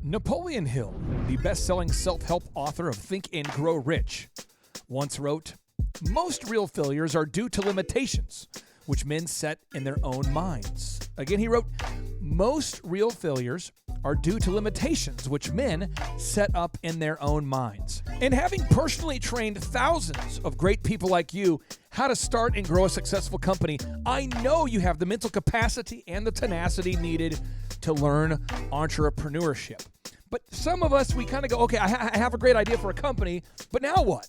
Napoleon Hill, the best-selling self-help author of Think and Grow Rich, once wrote, "Most real failures are due to limitations, which men set in their own minds." Again, he wrote, "Most real failures are due to limitations which men set up in their own minds." And having personally trained thousands of great people like you how to start and grow a successful company, I know you have the mental capacity and the tenacity needed to learn entrepreneurship. But some of us, we kind of go, okay, I have a great idea for a company, but now what?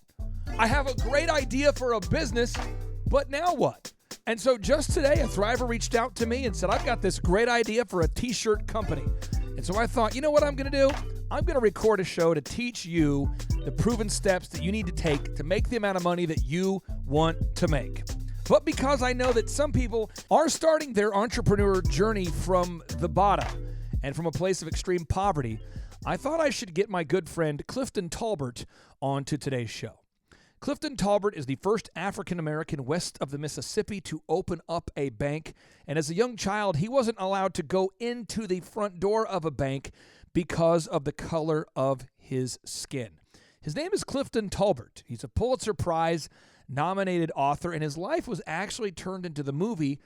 I have a great idea for a business, but now what? And so just today, a Thriver reached out to me and said, I've got this great idea for a t-shirt company. And so I thought, you know what I'm going to do? I'm going to record a show to teach you the proven steps that you need to take to make the amount of money that you want to make. But because I know that some people are starting their entrepreneur journey from the bottom and from a place of extreme poverty, I thought I should get my good friend Clifton Tolbert onto today's show. Clifton Tolbert is the first African-American west of the Mississippi to open up a bank. And as a young child, he wasn't allowed to go into the front door of a bank because of the color of his skin. His name is Clifton Tolbert. He's a Pulitzer Prize nominated author, and his life was actually turned into the movie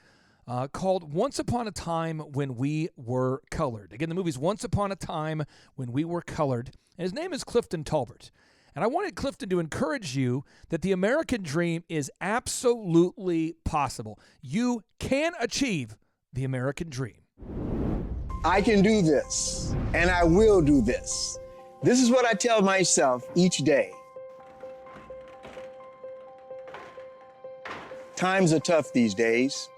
called Once Upon a Time When We Were Colored. Again, the movie's Once Upon a Time When We Were Colored, and his name is Clifton Tolbert. And I wanted Clifton to encourage you that the American dream is absolutely possible. You can achieve the American dream. I can do this, and I will do this. This is what I tell myself each day. Times are tough these days.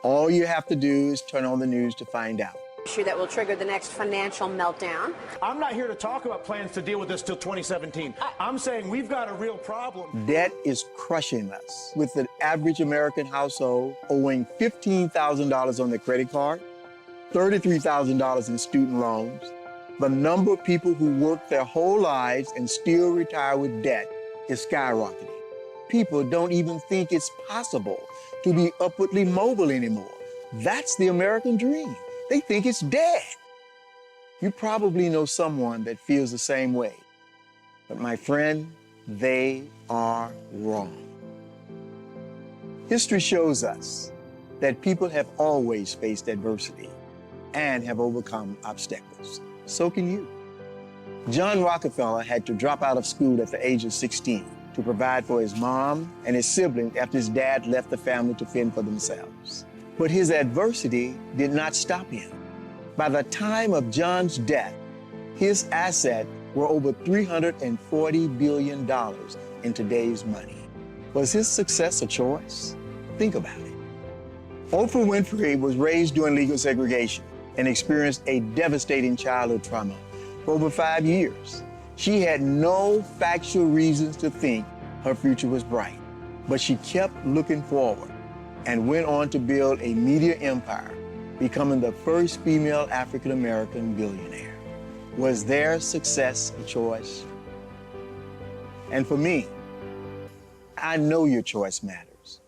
All you have to do is turn on the news to find out. Issue that will trigger the next financial meltdown. I'm not here to talk about plans to deal with this till 2017. I'm saying we've got a real problem. Debt is crushing us, with the average American household owing $15,000 on their credit card, $33,000 in student loans. The number of people who work their whole lives and still retire with debt is skyrocketing. People don't even think it's possible to be upwardly mobile anymore. That's the American dream. They think it's dead. You probably know someone that feels the same way. But my friend, they are wrong. History shows us that people have always faced adversity and have overcome obstacles. So can you. John Rockefeller had to drop out of school at the age of 16 to provide for his mom and his siblings after his dad left the family to fend for themselves. But his adversity did not stop him. By the time of John's death, his assets were over $340 billion in today's money. Was his success a choice? Think about it. Oprah Winfrey was raised during legal segregation and experienced a devastating childhood trauma for over 5 years. She had no factual reasons to think her future was bright, but she kept looking forward and went on to build a media empire, becoming the first female African-American billionaire. Was their success a choice? And for me, I know your choice matters.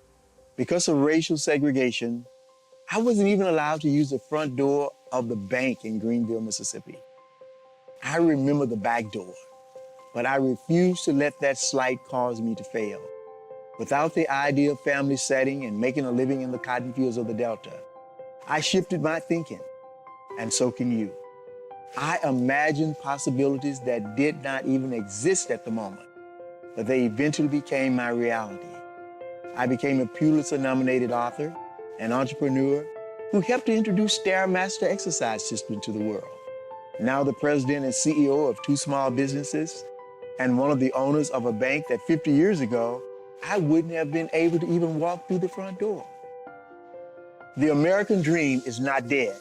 Because of racial segregation, I wasn't even allowed to use the front door of the bank in Greenville, Mississippi. I remember the back door, but I refused to let that slight cause me to fail. Without the ideal family setting and making a living in the cotton fields of the Delta, I shifted my thinking, and so can you. I imagined possibilities that did not even exist at the moment, but they eventually became my reality. I became a Pulitzer-nominated author, an entrepreneur who helped to introduce Stairmaster exercise system to the world. Now the president and CEO of 2 small businesses and one of the owners of a bank that 50 years ago, I wouldn't have been able to even walk through the front door. The American dream is not dead.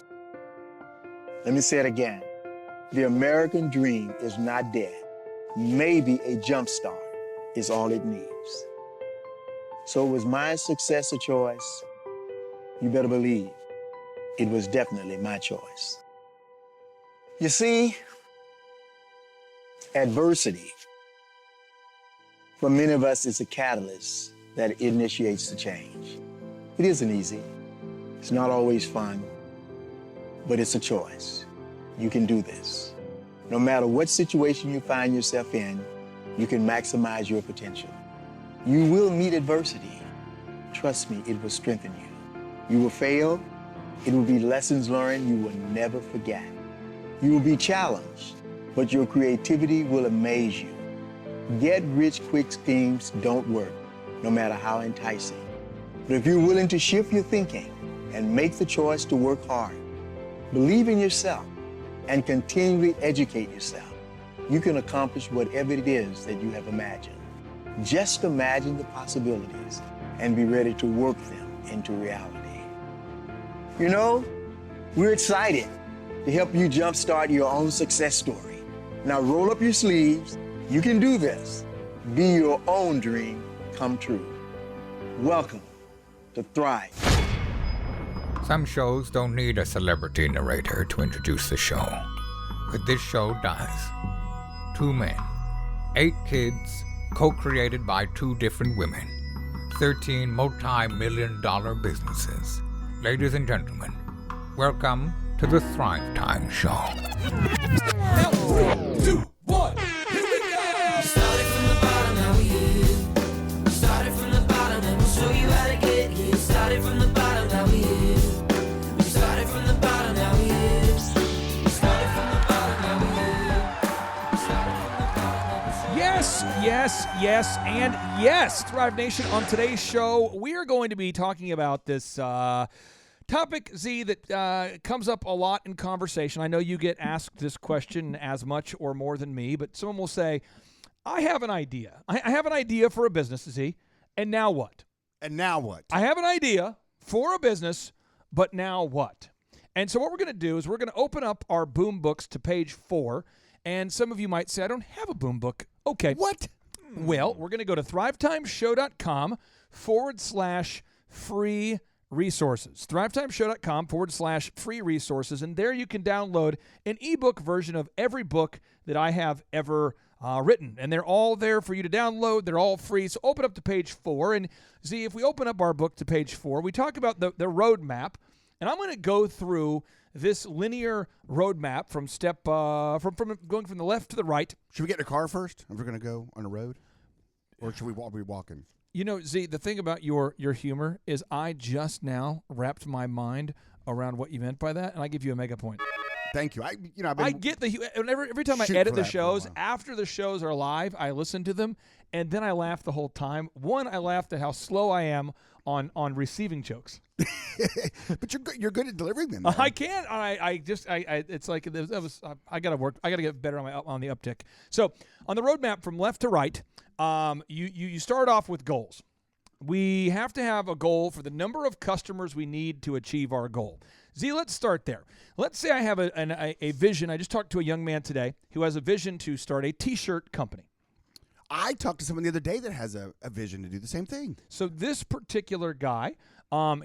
Let me say it again. The American dream is not dead. Maybe a jump start is all it needs. So was my success a choice? You better believe it was definitely my choice. You see, adversity for many of us is a catalyst that initiates the change. It isn't easy. It's not always fun, but it's a choice. You can do this. No matter what situation you find yourself in, you can maximize your potential. You will meet adversity. Trust me, it will strengthen you. You will fail. It will be lessons learned you will never forget. You will be challenged, but your creativity will amaze you. Get-rich-quick schemes don't work, no matter how enticing. But if you're willing to shift your thinking and make the choice to work hard, believe in yourself, and continually educate yourself, you can accomplish whatever it is that you have imagined. Just imagine the possibilities and be ready to work them into reality. You know, we're excited to help you jumpstart your own success story. Now roll up your sleeves. You can do this. Be your own dream come true. Welcome to Thrive. Some shows don't need a celebrity narrator to introduce the show, but this show does. 2 men, 8 kids, co-created by 2 different women, 13 multi-million-dollar businesses. Ladies and gentlemen, welcome to the Thrive Time Show. Now, 3, 2, 1, here we go! Started from the bottom, now we here. Started from the bottom, and we'll show you how to get here. Started from the bottom, now we here. We started from the bottom, now we here. We started from the bottom, now we here. We started from the bottom, now we'll show you. Yes, and yes, Thrive Nation. On today's show, we are going to be talking about this topic, Z, that comes up a lot in conversation. I know you get asked this question as much or more than me, but someone will say, I have an idea. I have an idea for a business, Z, and now what? And now what? I have an idea for a business, but now what? And so what we're going to do is we're going to open up our boom books to page 4, and some of you might say, I don't have a boom book. Okay. What? Well, we're going to go to thrivetimeshow.com/free resources. thrivetimeshow.com/free resources, and there you can download an ebook version of every book that I have ever written, and they're all there for you to download. They're all free. So open up to page 4, and see, if we open up our book to page 4, we talk about the roadmap, and I'm going to go through this linear roadmap from from going from the left to the right. Should we get in a car first if we're going to go on the road? Or should we be walking? You know, Z, the thing about your humor is I just now wrapped my mind around what you meant by that, and I give you a mega point. Thank you. I get every time I edit the shows, after the shows are live, I listen to them, and then I laugh the whole time. One, I laughed at how slow I am on receiving jokes. But you're good at delivering them. I can't. It's like I gotta work. I gotta get better on the uptick. So on the roadmap from left to right, you start off with goals. We have to have a goal for the number of customers we need to achieve our goal. Z, let's start there. Let's say I have a vision. I just talked to a young man today who has a vision to start a T-shirt company. I talked to someone the other day that has a vision to do the same thing. So this particular guy,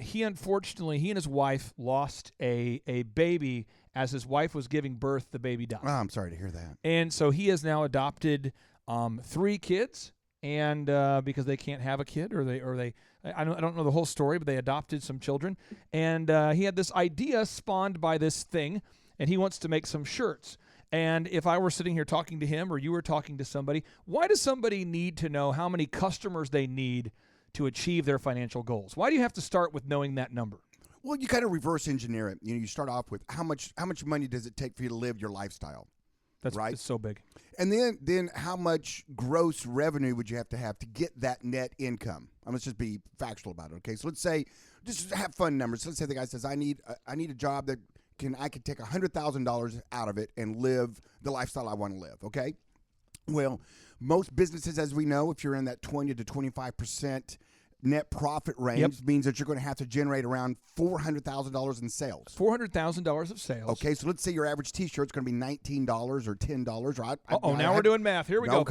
he and his wife lost a baby as his wife was giving birth. The baby died. Oh, I'm sorry to hear that. And so he has now adopted 3 kids, and because they can't have a kid, I don't know the whole story, but they adopted some children, and he had this idea spawned by this thing, and he wants to make some shirts. And if I were sitting here talking to him, or you were talking to somebody, why does somebody need to know how many customers they need to achieve their financial goals? Why do you have to start with knowing that number? Well, you kind of reverse engineer it. You start off with how much money does it take for you to live your lifestyle? That's right. It's so big. And then how much gross revenue would you have to get that net income? Let's just be factual about it, okay? So let's say, just have fun numbers. Let's say the guy says, I need a job that I can take $100,000 out of it and live the lifestyle I want to live, okay? Well, most businesses, as we know, if you're in that 20 to 25% net profit range, means that you're going to have to generate around $400,000 in sales. $400,000 of sales. Okay, so let's say your average T-shirt's going to be $19 or $10, right? Now we're doing math. Here we go. I'm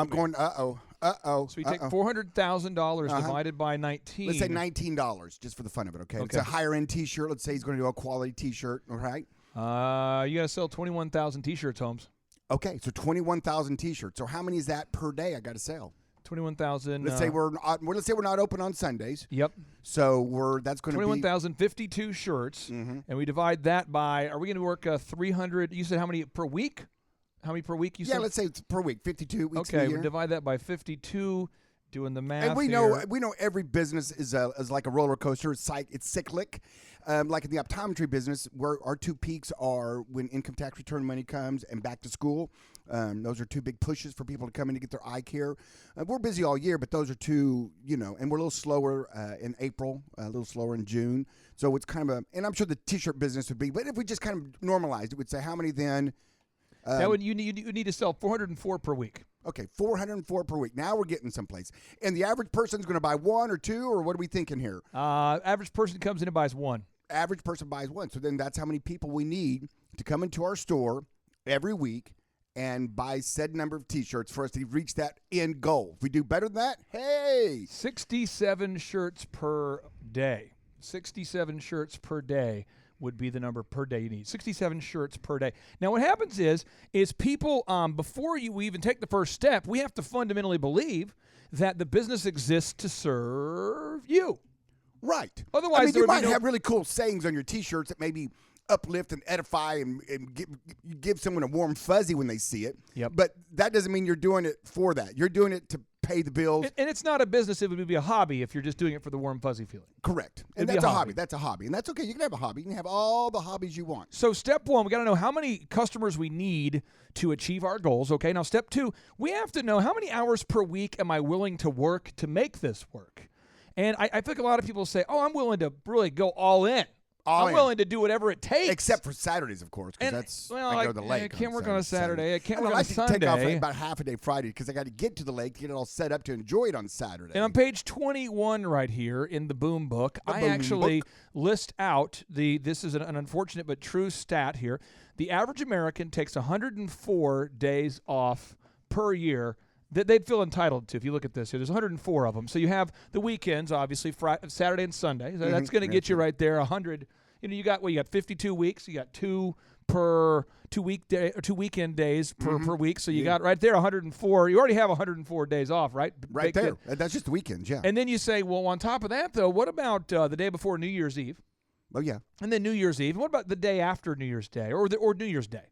going, uh-oh. So we take $400,000 divided by 19. Let's say $19 just for the fun of it, okay? It's a higher-end T-shirt. Let's say he's going to do a quality T-shirt, all right? You got to sell 21,000 T-shirts, Holmes. Okay, so 21,000 T-shirts. So how many is that per day I got to sell? 21,000. Let's say we're not open on Sundays. Yep. So that's going to be 21,052 shirts, and we divide that by. Are we going to work 300? You said how many per week? How many per week you Yeah, said? let's say it's per week, 52 weeks Okay, a we year. divide that by 52. Doing the math And we here. know every business is like a roller coaster. It's cyclic. Like in the optometry business, where our two peaks are when income tax return money comes and back to school. Those are two big pushes for people to come in to get their eye care. We're busy all year, but those are two, and we're a little slower in April, a little slower in June. So it's kind of and I'm sure the T-shirt business would be, but if we just kind of normalized it, would say how many then? That would you need to sell 404 per week. Okay, 404 per week. Now we're getting someplace. And the average person's going to buy one or two, or what are we thinking here? Average person comes in and buys one. Average person buys one. So then that's how many people we need to come into our store every week and buy said number of T-shirts for us to reach that end goal. If we do better than that, hey! 67 shirts per day. 67 shirts per day would be the number per day you need. 67 shirts per day. Now, what happens is people, before we even take the first step, we have to fundamentally believe that the business exists to serve you. Right. Otherwise, you might have really cool sayings on your T-shirts that maybe uplift and edify and give someone a warm fuzzy when they see it. Yep. But that doesn't mean you're doing it for that. You're doing it to pay the bills. And it's not a business. It would be a hobby if you're just doing it for the warm, fuzzy feeling. Correct. And It'd be that's a a hobby. hobby. That's a hobby. And that's okay. You can have a hobby. You can have all the hobbies you want. So step one, we got to know how many customers we need to achieve our goals. Okay. Now, step two, we have to know how many hours per week am I willing to work to make this work? And I think a lot of people say, oh, I'm willing to really go all in. I'm willing to do whatever it takes. Except for Saturdays, of course, because I go to the lake. I can't work on a Saturday. I can't work on a Sunday. Take off about half a day Friday because I got to get to the lake to get it all set up to enjoy it on Saturday. And on page 21 right here in the Boom Book, I actually list out this is an unfortunate but true stat here. The average American takes 104 days off per year that they'd feel entitled to. If you look at this here, there's 104 of them. So you have the weekends, obviously, Saturday and Sunday. So that's going to get you right there 100. You got 52 weeks. You got two weekend days per week. So you got right there 104. You already have 104 days off, right? Right there. That's just the weekends, yeah. And then you say, well, on top of that, though, what about the day before New Year's Eve? Oh, yeah. And then New Year's Eve. What about the day after New Year's Day or New Year's Day?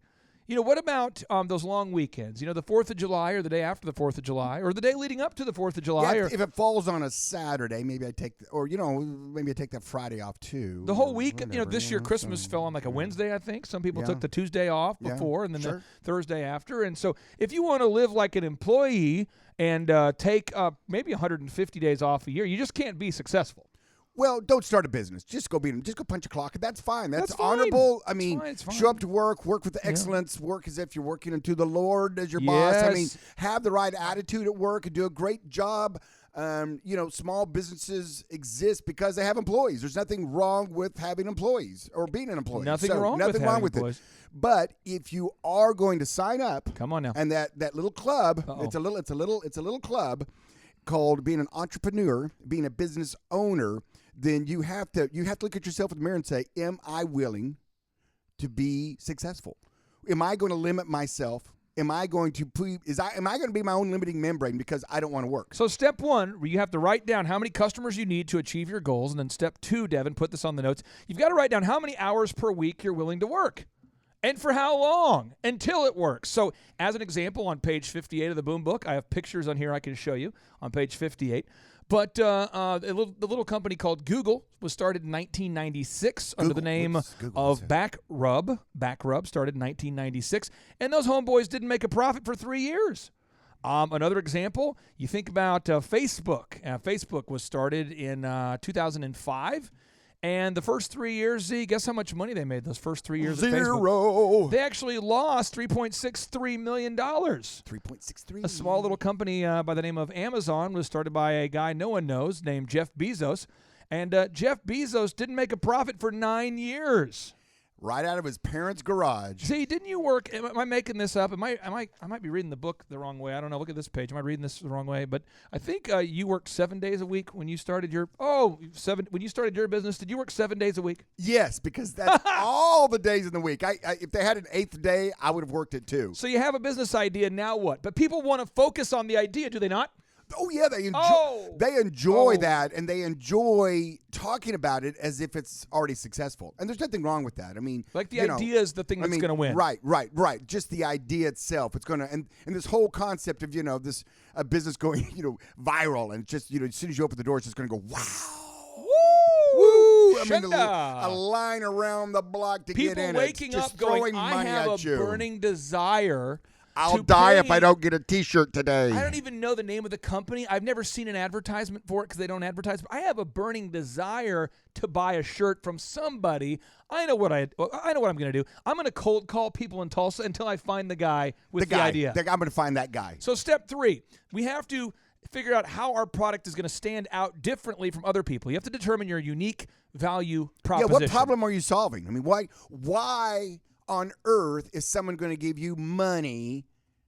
What about those long weekends? The 4th of July or the day after the 4th of July or the day leading up to the 4th of July? Yeah, if it falls on a Saturday, maybe I take maybe I take that Friday off too. The whole week, this year Christmas fell on like a Wednesday, I think. Some people took the Tuesday off before and then the Thursday after. And so if you want to live like an employee and take maybe 150 days off a year, you just can't be successful. Well, don't start a business. Just go punch a clock. That's fine. That's fine. honorable. It's fine. Show up to work with excellence, work as if you're working unto the Lord as your boss. I mean, have the right attitude at work and do a great job. Small businesses exist because they have employees. There's nothing wrong with having employees or being an employee. Nothing wrong with it. But if you are going to sign up, come on now, and that little club, it's a little club called being an entrepreneur, being a business owner. Then you have to look at yourself in the mirror and say, am I willing to be successful? Am I going to limit myself? Am I going to be my own limiting membrane because I don't want to work? So step one, you have to write down how many customers you need to achieve your goals. And then step two, Devin, put this on the notes. You've got to write down how many hours per week you're willing to work. And for how long until it works. So as an example, on page 58 of the Boom Book, I have pictures on here I can show you on page 58. But the little company called Google was started in 1996 under the name of Backrub. Backrub started in 1996. And those homeboys didn't make a profit for 3 years. Another example, you think about Facebook. Facebook was started in 2005. And the first 3 years, Z, guess how much money they made those first 3 years of Facebook? $0. They actually lost $3.63 million. 3.63. A small little company by the name of Amazon was started by a guy no one knows named Jeff Bezos. And Jeff Bezos didn't make a profit for 9 years. Right out of his parents' garage. See, didn't you work? Am I making this up? I might be reading the book the wrong way. I don't know. Look at this page. Am I reading this the wrong way? But I think you worked 7 days a week when you started your when you started your business. Did you work 7 days a week? Yes, because that's all the days in the week. If they had an eighth day, I would have worked it too. So you have a business idea. Now what? But people want to focus on the idea, do they not? Oh yeah, they enjoy that, and they enjoy talking about it as if it's already successful. And there's nothing wrong with that. I mean, Like the idea is the thing that's going to win. Right. Just the idea itself, it's going to, and this whole concept of this business going viral, and just as soon as you open the door, it's just going to go wow. Woo! I mean, Shunda. a line around the block to People get in. waking just up going, throwing I money have at a you. burning desire. I'll to die if pay- I don't get a T-shirt today. I don't even know the name of the company. I've never seen an advertisement for it because they don't advertise. But I have a burning desire to buy a shirt from somebody. I know what I'm going to do. I'm going to cold call people in Tulsa until I find the guy with the idea. I'm going to find that guy. So step 3, we have to figure out how our product is going to stand out differently from other people. You have to determine your unique value proposition. Yeah, what problem are you solving? I mean, why on earth is someone going to give you money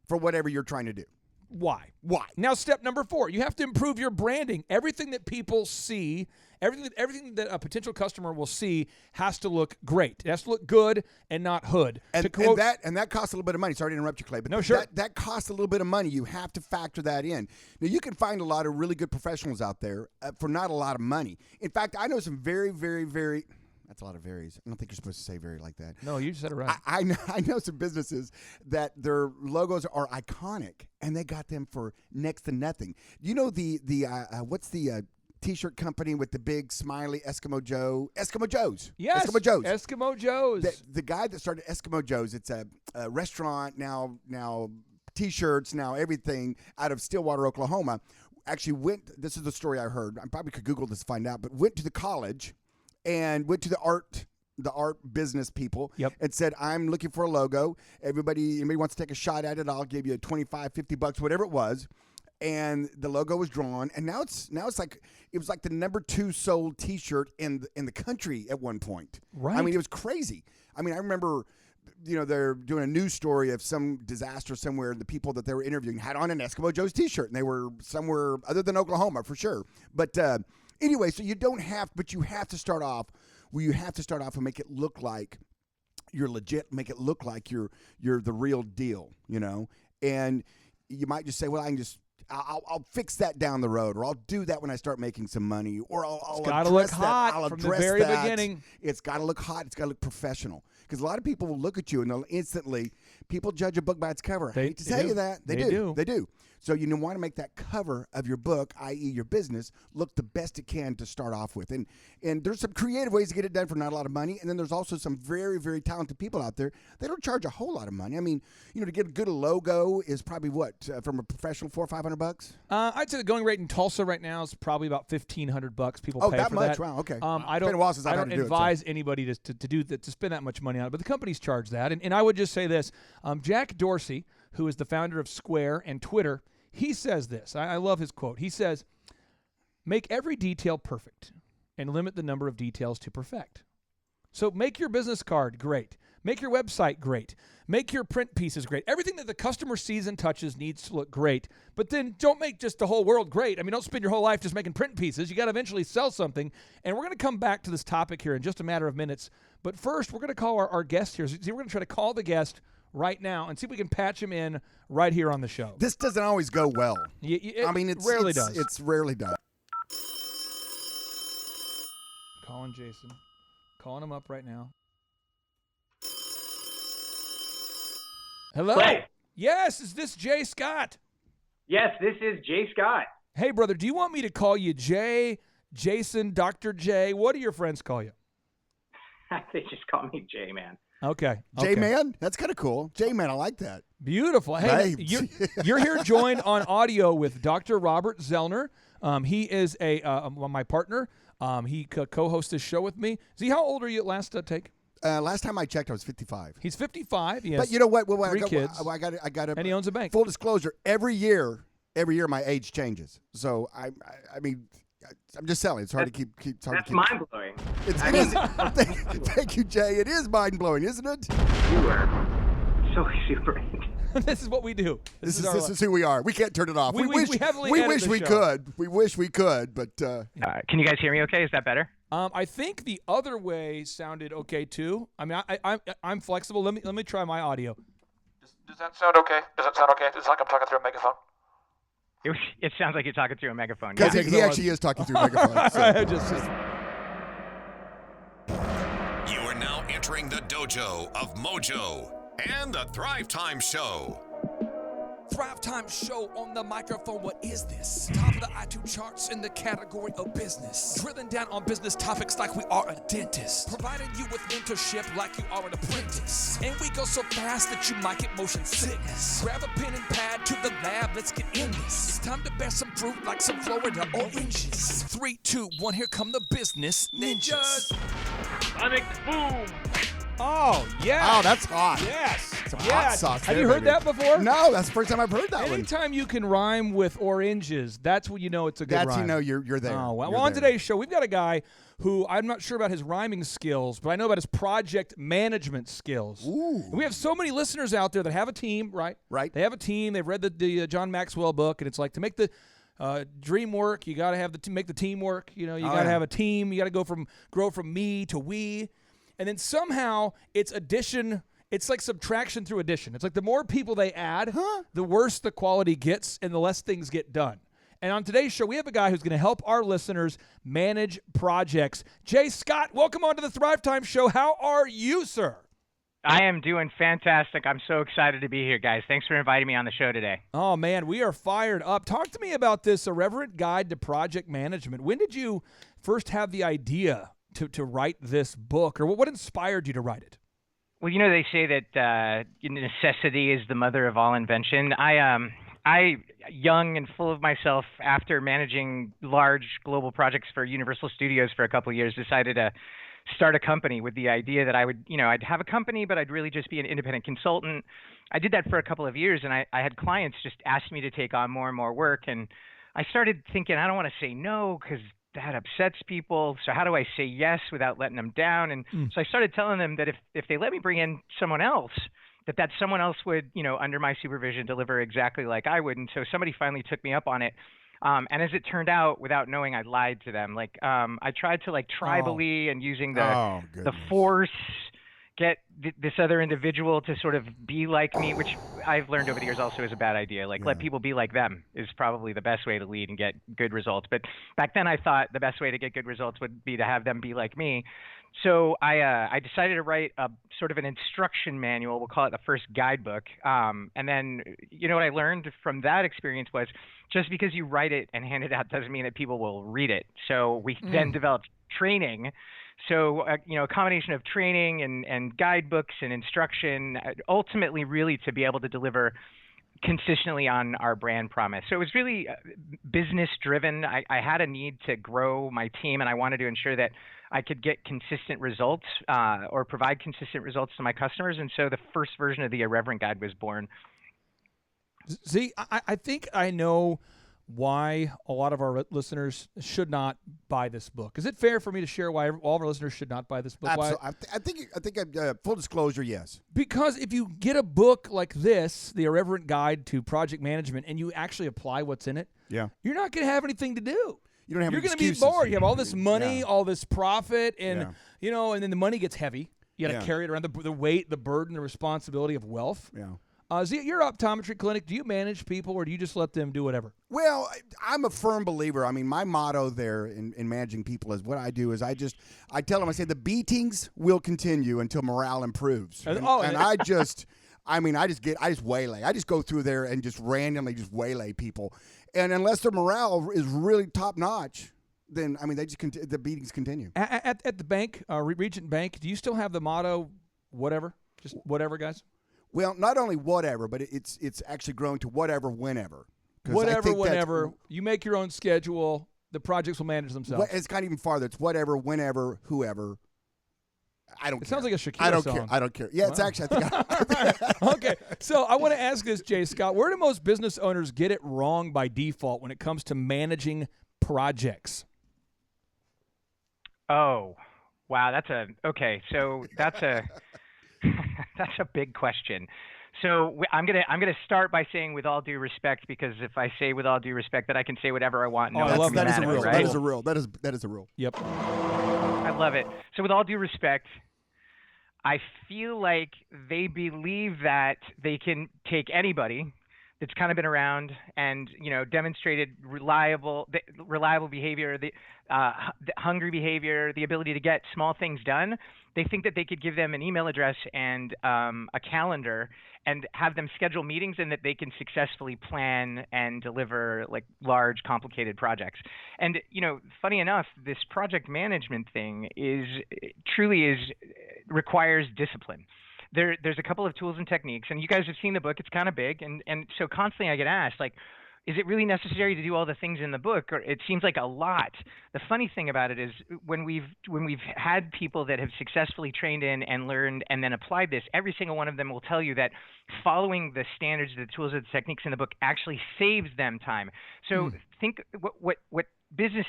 for whatever you're trying to do? Why? Why? Now, step number 4, you have to improve your branding. Everything that people see, everything that a potential customer will see has to look great. It has to look good and not hood. And, to quote, and that costs a little bit of money. Sorry to interrupt you, Clay, but No, sure. that costs a little bit of money. You have to factor that in. Now, you can find a lot of really good professionals out there for not a lot of money. In fact, I know some very, very, very... That's a lot of varies. I don't think you're supposed to say very like that. No, you said it right. I know some businesses that their logos are iconic, and they got them for next to nothing. You know what's the T-shirt company with the big smiley Eskimo Joe? Eskimo Joe's. Yes, Eskimo Joe's. Eskimo Joe's. The guy that started Eskimo Joe's, it's a restaurant now T-shirts, now everything out of Stillwater, Oklahoma. Actually this is the story I heard. I probably could Google this to find out, but went to the college and went to the art business people and said, I'm looking for a logo. Anybody wants to take a shot at it, I'll give you $25, $50, whatever it was. And the logo was drawn, and now it's like it was like the number 2 sold T-shirt in the country at one point. Right. I mean, it was crazy. I mean, I remember, they're doing a news story of some disaster somewhere, and the people that they were interviewing had on an Eskimo Joe's T-shirt, and they were somewhere other than Oklahoma for sure. But anyway, so you have to start off. Well, you have to start off and make it look like you're legit. Make it look like you're the real deal. And you might just say, well, I'll fix that down the road, or I'll do that when I start making some money, or I'll got to look address hot that. I'll from the address very that. beginning. It's got to look hot. It's got to look professional. Because a lot of people will look at you and they'll instantly, people judge a book by its cover. I hate to tell you that. They do. They do. So you want to make that cover of your book, i.e. your business, look the best it can to start off with. And there's some creative ways to get it done for not a lot of money. And then there's also some very, very talented people out there. They don't charge a whole lot of money. I mean, to get a good logo is probably from a professional, $400 or $500? I'd say the going rate in Tulsa right now is probably about $1,500. People pay that for much? that. Wow, okay. I It's been a while since I've had don't to do it, so. advise anybody to do that, to spend that much money on it, but the companies charge that. And I would just say this: Jack Dorsey, who is the founder of Square and Twitter, he says this. I love his quote. He says, "Make every detail perfect, and limit the number of details to perfect." So make your business card great. Make your website great. Make your print pieces great. Everything that the customer sees and touches needs to look great. But then don't make just the whole world great. I mean, don't spend your whole life just making print pieces. You got to eventually sell something. And we're going to come back to this topic here in just a matter of minutes. But first, we're going to call our guest here. See, we're going to try to call the guest right now and see if we can patch him in right here on the show. This doesn't always go well. It rarely does. It's rarely done. Calling Jason. Calling him up right now. Hello? Clay. Yes, is this Jay Scott? Yes, this is Jay Scott. Hey, brother, do you want me to call you Jay, Jason, Dr. J? What do your friends call you? They just call me Jay, man. Okay. J-Man? That's kind of cool. J-Man, I like that. Beautiful. Hey, you're here joined on audio with Dr. Robert Zellner. He is my partner. He co-hosts this show with me. See, how old are you at last take? Last time I checked, I was 55. He's 55. Yes. But you know what? Well, three kids. I got and he owns a bank. Full disclosure: every year my age changes. So I mean, I'm just selling. It's hard to keep. That's mind blowing. It is. Thank you, Jay. It is mind blowing, isn't it? You are so super. This is what we do. This is who we are. We can't turn it off. We wish we could. We wish we could, but. Can you guys hear me? Okay, is that better? I think the other way sounded okay too. I mean, I'm flexible. Let me try my audio. Does that sound okay? Does that sound okay? It's like I'm talking through a megaphone. It sounds like you're talking through a megaphone. Because Yeah. he actually is talking through a megaphone. So. You are now entering the dojo of Mojo and the Thrive Time Show. Thrive Time Show on the microphone. What is this? Top of the iTunes charts in the category of business. Drilling down on business topics like we are a dentist. Providing you with mentorship like you are an apprentice. And we go so fast that you might get motion sickness. Grab a pen and pad to the lab. Let's get in this. It's time to bear some fruit like some Florida oranges. 3, 2, 1. Here come the business ninjas. Sonic boom. Oh, yeah. Oh, that's hot. Yes. Some Yeah. hot sauce. Have there, you heard baby. that before? No, that's the first time I've heard that one. Anytime you can rhyme with oranges, that's when you know it's a good That's rhyme. you know you're there. Oh, well, You're on there. today's show, we've got a guy who I'm not sure about his rhyming skills, but I know about his project management skills. Ooh. And we have so many listeners out there that have a team, right? Right. They have a team. They've read the John Maxwell book, and it's like to make the dream work, you got to have make the team work. You know, you got to have a team. You got to grow from me to we. And then somehow it's addition. It's like subtraction through addition. It's like the more people they add, the worse the quality gets and the less things get done. And on today's show, we have a guy who's going to help our listeners manage projects. Jay Scott, welcome onto the Thrive Time Show. How are you, sir? I am doing fantastic. I'm so excited to be here, guys. Thanks for inviting me on the show today. Oh, man, we are fired up. Talk to me about this Irreverent Guide to Project Management. When did you first have the idea to write this book, or what inspired you to write it? Well, you know, they say that necessity is the mother of all invention. I, young and full of myself, after managing large global projects for Universal Studios for a couple of years, decided to start a company with the idea that I would, I'd have a company, but I'd really just be an independent consultant. I did that for a couple of years, and I had clients just ask me to take on more and more work. And I started thinking, I don't want to say no because that upsets people. So how do I say yes without letting them down? And so I started telling them that if they let me bring in someone else, that someone else would, under my supervision, deliver exactly like I would. And so somebody finally took me up on it. And as it turned out, without knowing, I lied to them. Like I tried to tribally and using the force, get this other individual to sort of be like me, which I've learned over the years also is a bad idea. Let people be like them is probably the best way to lead and get good results. But back then I thought the best way to get good results would be to have them be like me. So I decided to write a sort of an instruction manual. We'll call it the first guidebook. And then, what I learned from that experience was just because you write it and hand it out doesn't mean that people will read it. So we then developed training. So, a combination of training and guidebooks and instruction, ultimately really to be able to deliver consistently on our brand promise. So it was really business driven. I had a need to grow my team, and I wanted to ensure that I could get consistent results or provide consistent results to my customers. And so the first version of the Irreverent Guide was born. See, I think I know why a lot of our listeners should not buy this book. Is it fair for me to share why all of our listeners should not buy this book? Absolutely. I think full disclosure, yes. Because if you get a book like this, The Irreverent Guide to Project Management, and you actually apply what's in it, you're not going to have anything to do. You don't have. You're going to be bored. You have all this money, all this profit, and and then the money gets heavy. You got to carry it around, the weight, the burden, the responsibility of wealth. Yeah. Is it your optometry clinic? Do you manage people, or do you just let them do whatever? Well, I'm a firm believer. I mean, my motto there in managing people is what I do is I tell them, I say the beatings will continue until morale improves. And I just waylay. I just go through there and just randomly just waylay people. And unless their morale is really top notch, then they just the beatings continue. At the bank, Regent Bank, do you still have the motto, whatever? Just whatever, guys? Well, not only whatever, but it's actually grown to whatever, whenever. Whatever, whenever. You make your own schedule. The projects will manage themselves. It's kind of even farther. It's whatever, whenever, whoever. I don't care. It sounds like a Shakira song. I don't care. Yeah, It's actually, I think. Okay, so I want to ask this, Jay Scott. Where do most business owners get it wrong by default when it comes to managing projects? Oh, wow. That's a that's a big question. So I'm gonna start by saying with all due respect, because if I say with all due respect that I can say whatever I want, no one can be mad at me, right? That is a rule. That is a rule. Yep. I love it. So with all due respect, I feel like they believe that they can take anybody, that's kind of been around and demonstrated reliable behavior, the hungry behavior, the ability to get small things done. They think that they could give them an email address and a calendar and have them schedule meetings, and that they can successfully plan and deliver like large, complicated projects. And funny enough, this project management thing requires discipline. There's a couple of tools and techniques, and you guys have seen the book. It's kind of big, and so constantly I get asked, like, is it really necessary to do all the things in the book? Or it seems like a lot. The funny thing about it is when we've had people that have successfully trained in and learned and then applied this, every single one of them will tell you that following the standards, the tools, or the techniques in the book actually saves them time. So think what business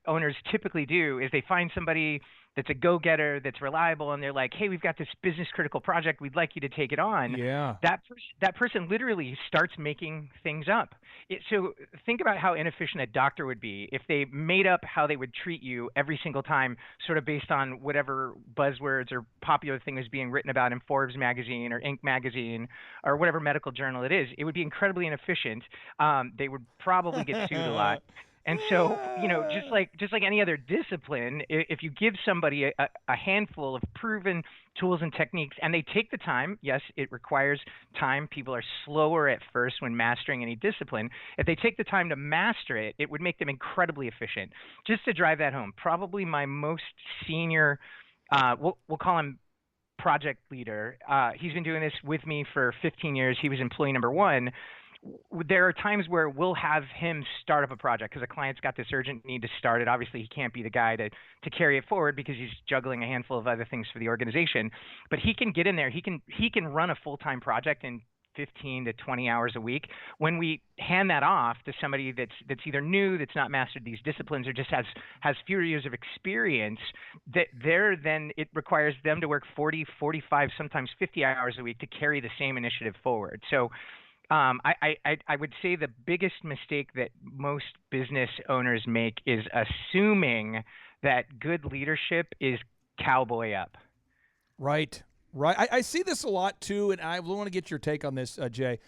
owners typically do is they find somebody that's a go-getter, that's reliable, and they're like, hey, we've got this business-critical project. We'd like you to take it on. Yeah. That person literally starts making things up. So think about how inefficient a doctor would be if they made up how they would treat you every single time, sort of based on whatever buzzwords or popular thing is being written about in Forbes magazine or Inc. magazine or whatever medical journal it is. It would be incredibly inefficient. They would probably get sued a lot. And so, just like any other discipline, if you give somebody a handful of proven tools and techniques and they take the time, yes, it requires time. People are slower at first when mastering any discipline. If they take the time to master it, it would make them incredibly efficient. Just to drive that home, probably my most senior, we'll call him project leader. He's been doing this with me for 15 years. He was employee number 1. There are times where we'll have him start up a project because a client's got this urgent need to start it. Obviously, he can't be the guy to carry it forward because he's juggling a handful of other things for the organization. But he can get in there. He can run a full-time project in 15 to 20 hours a week. When we hand that off to somebody that's either new, that's not mastered these disciplines, or just has fewer years of experience, then it requires them to work 40, 45, sometimes 50 hours a week to carry the same initiative forward. So I would say the biggest mistake that most business owners make is assuming that good leadership is cowboy up. Right. I see this a lot too, and I want to get your take on this, Jay.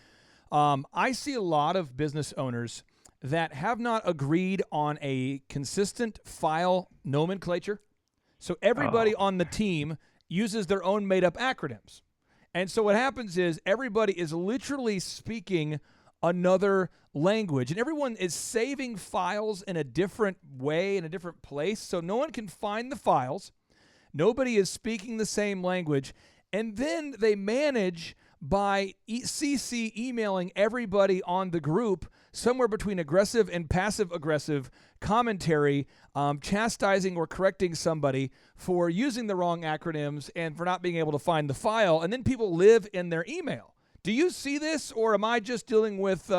I see a lot of business owners that have not agreed on a consistent file nomenclature. So everybody on the team uses their own made-up acronyms. And so what happens is everybody is literally speaking another language, and everyone is saving files in a different way, in a different place, so no one can find the files. Nobody is speaking the same language, and then they manage by CC emailing everybody on the group somewhere between aggressive and passive-aggressive commentary, chastising or correcting somebody for using the wrong acronyms and for not being able to find the file, and then people live in their email. Do you see this, or am I just dealing with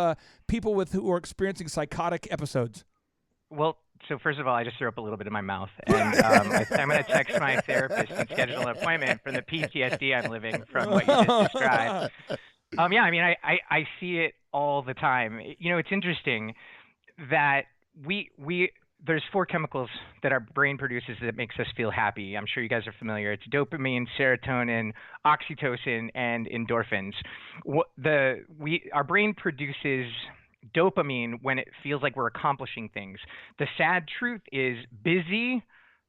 people who are experiencing psychotic episodes? Well, so first of all, I just threw up a little bit in my mouth, and I'm going to text my therapist and schedule an appointment for the PTSD I'm living from what you just described. Yeah, I mean, I see it all the time. It's interesting that there's 4 chemicals that our brain produces that makes us feel happy. I'm sure you guys are familiar. It's dopamine, serotonin, oxytocin, and endorphins. Our brain produces dopamine when it feels like we're accomplishing things. The sad truth is busy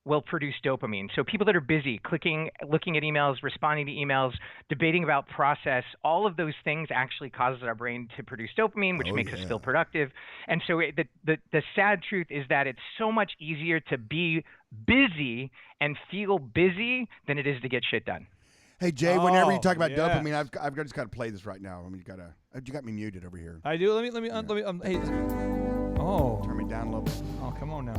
will produce dopamine. So people that are busy, clicking, looking at emails, responding to emails, debating about process, all of those things actually causes our brain to produce dopamine, which makes us feel productive. And so the sad truth is that it's so much easier to be busy and feel busy than it is to get shit done. Hey Jay, whenever you talk about dopamine, I've just got to play this right now. I mean, you got me muted over here. I do. Let me. Hey. Oh. Turn me down a little bit. Oh, come on now.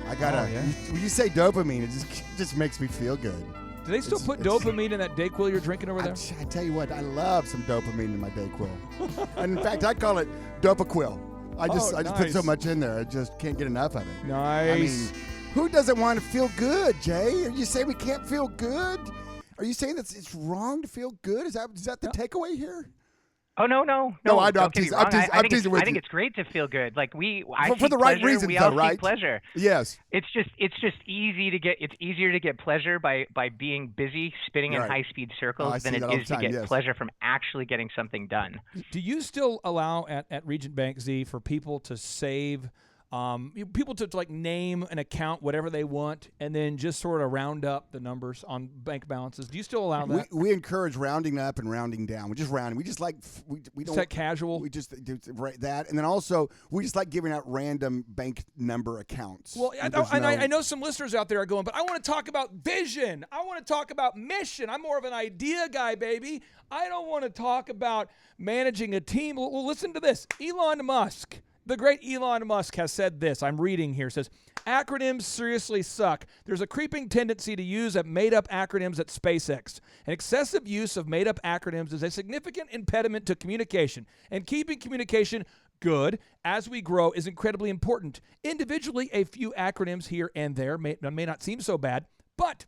I gotta. When you say dopamine, it just makes me feel good. Do they still put dopamine in that Dayquil you're drinking over there? I tell you what, I love some dopamine in my Dayquil. And in fact, I call it Dopaquil. I just put so much in there. I just can't get enough of it. Nice. I mean, who doesn't want to feel good, Jay? Are you saying we can't feel good? Are you saying that it's wrong to feel good? Is that the takeaway here? Oh no! No, I know, I'm Don't get me teasing- wrong. I'm teasing- I I'm think teasing with I think you. it's great to feel good. Like I For seek the right pleasure, reasons, we though, all seek right? pleasure. Yes. It's just easy to get. It's easier to get pleasure by being busy, spinning in Right. high speed Oh, I circles than see it that all the is to time, get yes. pleasure from actually getting something done. Do you still allow at Regent Bank Z for people to save, people to like name an account, whatever they want, and then just sort of round up the numbers on bank balances? Do you still allow that? We encourage rounding up and rounding down. We just rounding. We just like we Is don't that casual? We just do that, and then also we just like giving out random bank number accounts. Well, There's I know some listeners out there are going, but I want to talk about vision. I want to talk about mission. I'm more of an idea guy, baby. I don't want to talk about managing a team. Well, listen to this. Elon Musk, the great Elon Musk, has said this. I'm reading here. It says, acronyms seriously suck. There's a creeping tendency to use made-up acronyms at SpaceX. An excessive use of made-up acronyms is a significant impediment to communication, and keeping communication good as we grow is incredibly important. Individually, a few acronyms here and there may not seem so bad, but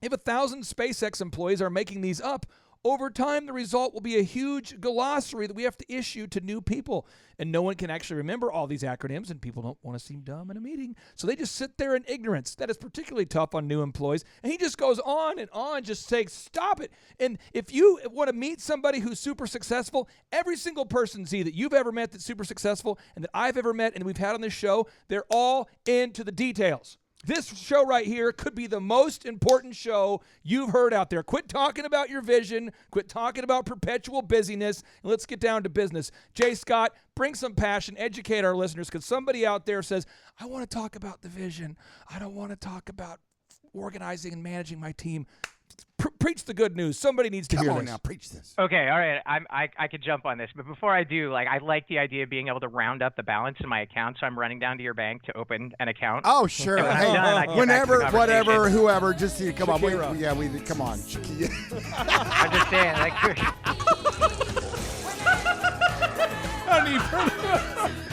if 1,000 SpaceX employees are making these up, over time, the result will be a huge glossary that we have to issue to new people. And no one can actually remember all these acronyms, and people don't want to seem dumb in a meeting. So they just sit there in ignorance. That is particularly tough on new employees. And he just goes on and on, just saying, stop it. And if you want to meet somebody who's super successful, every single person, Z, that you've ever met that's super successful and that I've ever met and we've had on this show, they're all into the details. This show right here could be the most important show you've heard out there. Quit talking about your vision. Quit talking about perpetual busyness. And let's get down to business. Jay Scott, bring some passion. Educate our listeners, because somebody out there says, I want to talk about the vision. I don't want to talk about organizing and managing my team. Preach the good news. Somebody needs to hear Come on this. now, preach this. Okay, all right. I could jump on this, but before I do, I like the idea of being able to round up the balance in my account. So I'm running down to your bank to open an account. Oh, sure. And when Hey, I'm done, I can get back to the whenever, conversation. whatever, whoever, just come on. Shakira. Come on. I'm just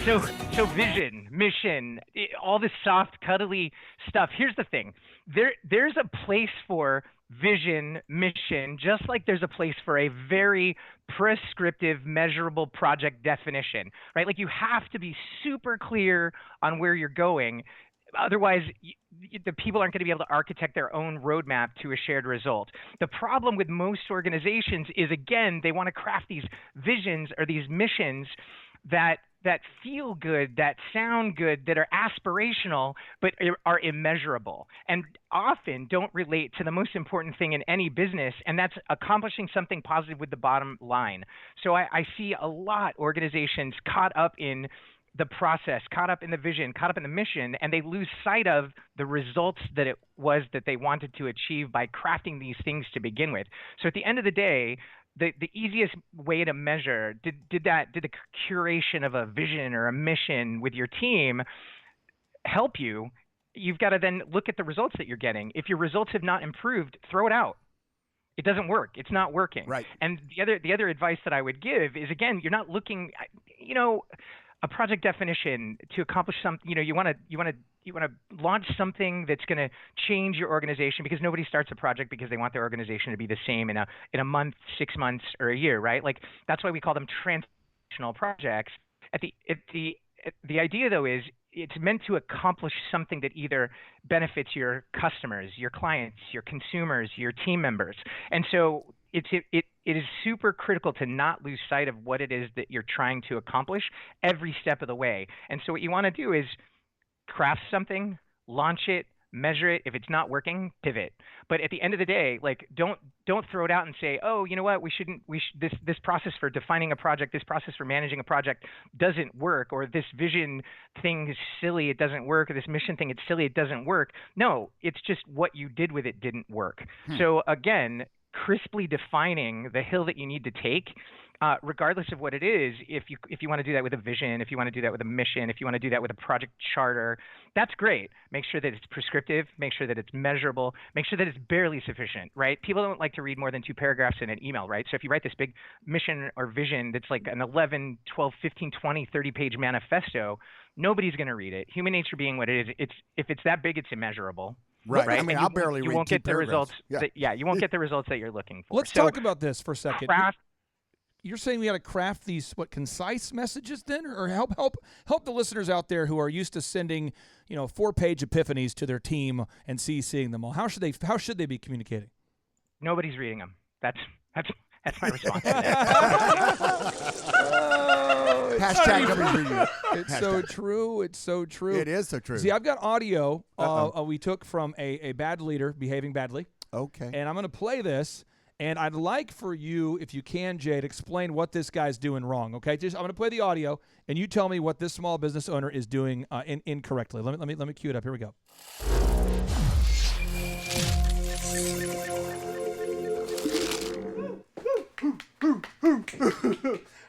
saying, So vision, mission, all this soft, cuddly stuff. Here's the thing. There's a place for vision, mission, just like there's a place for a very prescriptive, measurable project definition, right? Like you have to be super clear on where you're going. Otherwise, the people aren't going to be able to architect their own roadmap to a shared result. The problem with most organizations is, again, they want to craft these visions or these missions that feel good, that sound good, that are aspirational, but are immeasurable, and often don't relate to the most important thing in any business, and that's accomplishing something positive with the bottom line. So I see a lot organizations caught up in the process, caught up in the vision, caught up in the mission, and they lose sight of the results that it was that they wanted to achieve by crafting these things to begin with. So at the end of the day, the easiest way to measure did the curation of a vision or a mission with your team help you? You've got to then look at the results that you're getting. If your results have not improved, throw it out. It doesn't work. It's not working. Right. And the other advice that I would give is, again, you're not looking, a project definition to accomplish something. You want to launch something that's going to change your organization, because nobody starts a project because they want their organization to be the same in a month, 6 months, or a year, right? Like that's why we call them transformational projects. The idea though is it's meant to accomplish something that either benefits your customers, your clients, your consumers, your team members, and so it is super critical to not lose sight of what it is that you're trying to accomplish every step of the way. And so what you want to do is craft something, launch it, measure it. If it's not working, pivot. But at the end of the day, don't throw it out and say, oh, you know what, this process for defining a project, this process for managing a project doesn't work, or this vision thing is silly, it doesn't work, or this mission thing, it's silly, it doesn't work. No, it's just what you did with it didn't work. So again, crisply defining the hill that you need to take, regardless of what it is. If you want to do that with a vision, if you want to do that with a mission, if you want to do that with a project charter, that's great. Make sure that it's prescriptive, make sure that it's measurable, make sure that it's barely sufficient, right? People don't like to read more than 2 paragraphs in an email, right? So if you write this big mission or vision that's like an 11, 12, 15, 20, 30-page manifesto, nobody's going to read it. Human nature being what it is, if it's that big, it's immeasurable. Right. I And mean, I'll barely read you won't 2 get the paragraphs. results. You won't get the results that you're looking for. Let's talk about this for a second. you're saying we got to craft these concise messages then, or help the listeners out there who are used to sending 4-page epiphanies to their team and CCing them all. How should they be communicating? Nobody's reading them. That's my response. Hashtag nobody's reading. It's so true. It's so true. It is so true. See, I've got audio we took from a bad leader behaving badly. Okay. And I'm going to play this. And I'd like for you, if you can, Jay, to explain what this guy's doing wrong. Okay, I'm going to play the audio, and you tell me what this small business owner is doing incorrectly. Let me cue it up. Here we go.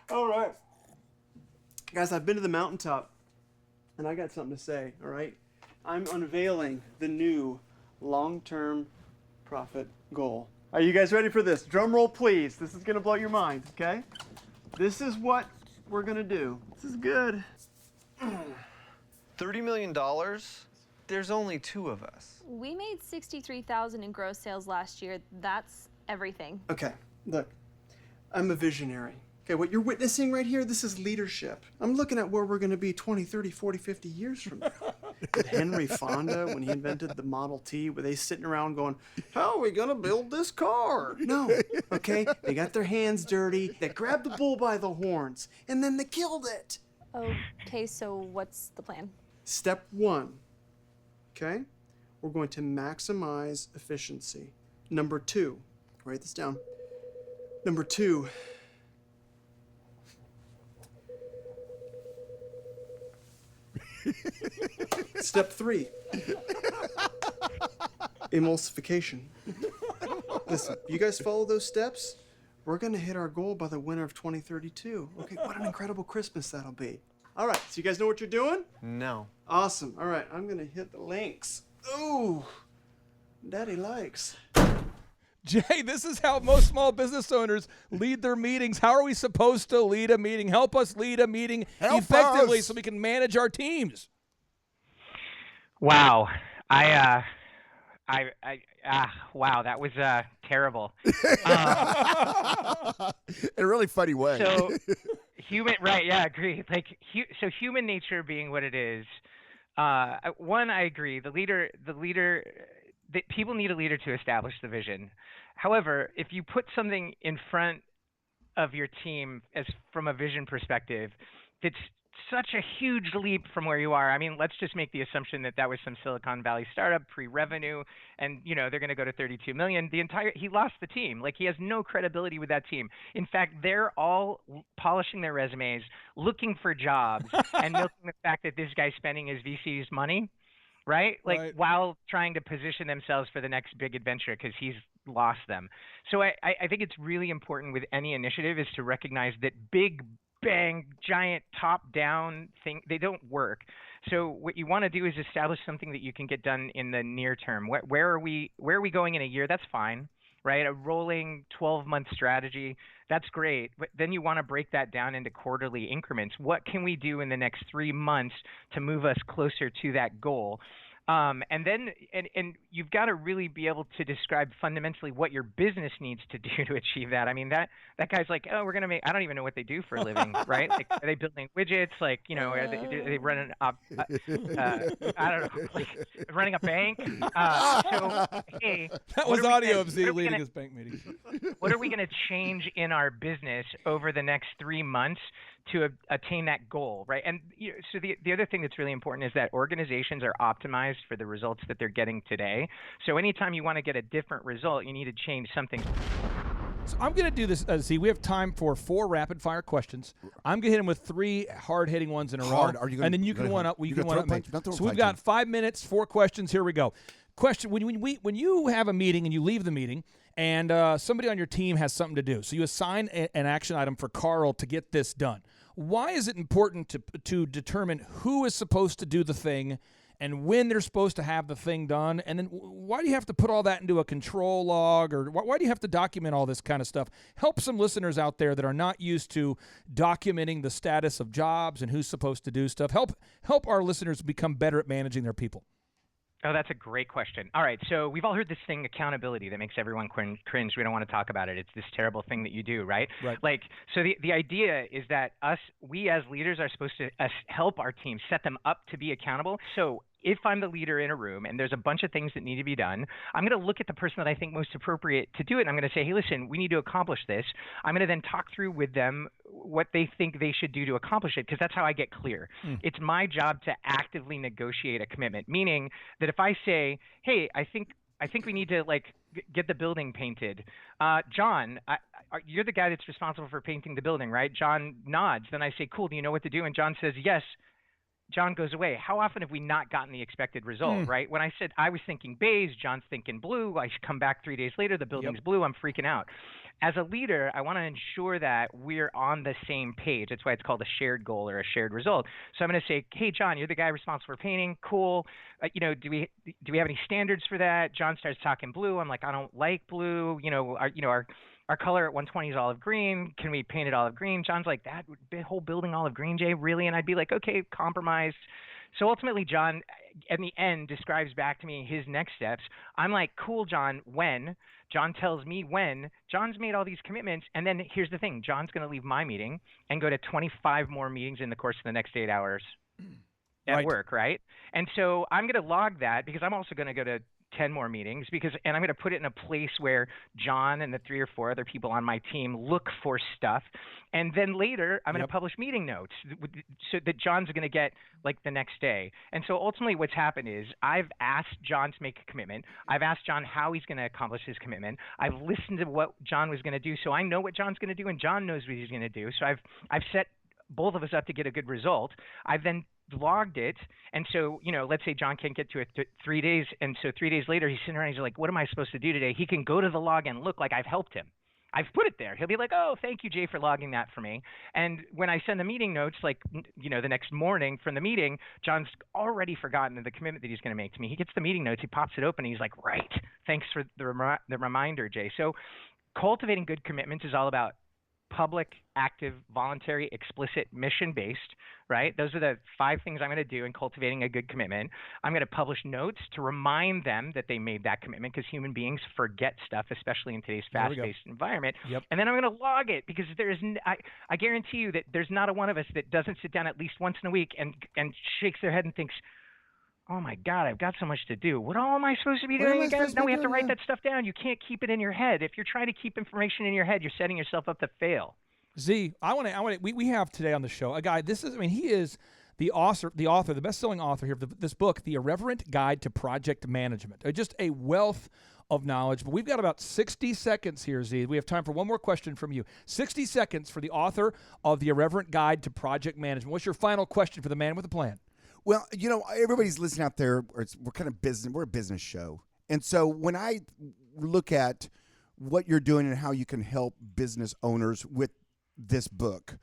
All right, guys, I've been to the mountaintop, and I got something to say. All right, I'm unveiling the new long-term profit goal. Are you guys ready for this? Drum roll, please. This is going to blow your mind, okay? This is what we're going to do. This is good. $30 million? There's only 2 of us. We made $63,000 in gross sales last year. That's everything. Okay, look, I'm a visionary. Okay, what you're witnessing right here, this is leadership. I'm looking at where we're going to be 20, 30, 40, 50 years from now. Henry Fonda, when he invented the Model T, were they sitting around going, how are we going to build this car? No, okay? They got their hands dirty, they grabbed the bull by the horns, and then they killed it. Okay, so what's the plan? Step 1, okay? We're going to maximize efficiency. Number 2, write this down. Number 2, Step 3, emulsification. Listen, you guys follow those steps, we're going to hit our goal by the winter of 2032. Okay, what an incredible Christmas that'll be. All right, so you guys know what you're doing? No. Awesome. All right, I'm going to hit the links. Ooh, Daddy likes. Jay, this is how most small business owners lead their meetings. How are we supposed to lead a meeting? Help us lead a meeting effectively so we can manage our teams. Wow. Wow, that was terrible. In a really funny way. So right, yeah, agree. So human nature being what it is, one, I agree. People need a leader to establish the vision. However, if you put something in front of your team from a vision perspective, it's such a huge leap from where you are. I mean, let's just make the assumption that was some Silicon Valley startup pre-revenue, and they're going to go to 32 million. He lost the team. Like, he has no credibility with that team. In fact, they're all polishing their resumes, looking for jobs, and milking the fact that this guy's spending his VC's money. Right? While trying to position themselves for the next big adventure because he's lost them. So I think it's really important with any initiative is to recognize that big, bang, giant, top-down thing, they don't work. So what you want to do is establish something that you can get done in the near term. Where are we going in a year? That's fine. Right? A rolling 12-month strategy, that's great. But then you want to break that down into quarterly increments. What can we do in the next 3 months to move us closer to that goal? And then you've got to really be able to describe fundamentally what your business needs to do to achieve that. I mean, that guy's like, oh, we're going to make, I don't even know what they do for a living, right? Like, are they building widgets? Like, are they running up, I don't know, like running a bank? So, hey. That was audio of Z leading his bank meeting. What are we going to change in our business over the next 3 months to attain that goal, right? And so the other thing that's really important is that organizations are optimized for the results that they're getting today. So anytime you want to get a different result, you need to change something. So I'm going to do this. See, we have time for 4 rapid-fire questions. I'm going to hit them with 3 hard-hitting ones in a row, and then you can one up. You can one up me. So we've got 5 minutes, 4 questions. Here we go. Question: When you have a meeting and you leave the meeting, and somebody on your team has something to do, so you assign an action item for Carl to get this done. Why is it important to determine who is supposed to do the thing and when they're supposed to have the thing done? And then why do you have to put all that into a control log, or why do you have to document all this kind of stuff? Help some listeners out there that are not used to documenting the status of jobs and who's supposed to do stuff. Help our listeners become better at managing their people. Oh, that's a great question. All right, so we've all heard this thing, accountability, that makes everyone cringe. We don't want to talk about it. It's this terrible thing that you do, right? Right. Like, so the idea is that we as leaders are supposed to help our team, set them up to be accountable. So if I'm the leader in a room and there's a bunch of things that need to be done, I'm going to look at the person that I think most appropriate to do it. And I'm going to say, hey, listen, we need to accomplish this. I'm going to then talk through with them what they think they should do to accomplish it, because that's how I get clear. It's my job to actively negotiate a commitment, meaning that if I say, hey, I think we need to get the building painted. John, you're the guy that's responsible for painting the building, right? John nods. Then I say, cool, do you know what to do? And John says, yes. John goes away. How often have we not gotten the expected result, right? When I said I was thinking beige, John's thinking blue. I come back 3 days later, the building's blue. I'm freaking out. As a leader, I want to ensure that we're on the same page. That's why it's called a shared goal or a shared result. So I'm going to say, hey, John, you're the guy responsible for painting. Cool. Do we have any standards for that? John starts talking blue. I'm like, I don't like blue. Our color at 120 is olive green. Can we paint it olive green? John's like, that whole building olive green, Jay, really? And I'd be like, okay, compromise. So ultimately, John, at the end, describes back to me his next steps. I'm like, cool, John, when? John tells me when. John's made all these commitments. And then here's the thing. John's going to leave my meeting and go to 25 more meetings in the course of the next 8 hours at work, right? And so I'm going to log that, because I'm also going to go to 10 more meetings, and I'm going to put it in a place where John and the 3 or 4 other people on my team look for stuff. And then later I'm going to publish meeting notes so that John's going to get the next day. And so ultimately what's happened is I've asked John to make a commitment. I've asked John how he's going to accomplish his commitment. I've listened to what John was going to do. So I know what John's going to do, and John knows what he's going to do. So I've set both of us up to get a good result. I've then logged it, and so let's say John can't get to it 3 days, and so 3 days later he's sitting around, he's like, what am I supposed to do today? He can go to the log and look like I've helped him. I've put it there. He'll be like, oh, thank you, Jay, for logging that for me. And when I send the meeting notes, the next morning from the meeting, John's already forgotten the commitment that he's going to make to me. He gets the meeting notes, he pops it open, and he's like, right, thanks for the reminder, Jay. So cultivating good commitments is all about public, active, voluntary, explicit, mission-based, right? Those are the 5 things I'm going to do in cultivating a good commitment. I'm going to publish notes to remind them that they made that commitment, because human beings forget stuff, especially in today's fast-paced environment. And then I'm going to log it, because I guarantee you that there's not a one of us that doesn't sit down at least once in a week and shakes their head and thinks, oh my God, I've got so much to do. What all am I supposed to be doing again? No, we have to write that stuff down. You can't keep it in your head. If you're trying to keep information in your head, you're setting yourself up to fail. Z, we have today on the show a guy. He is the author, the best-selling author here of this book, The Irreverent Guide to Project Management. Just a wealth of knowledge. But we've got about 60 seconds here, Z. We have time for one more question from you. 60 seconds for the author of The Irreverent Guide to Project Management. What's your final question for the man with a plan? Well, everybody's listening out there. We're a business show. And so when I look at what you're doing and how you can help business owners with this book,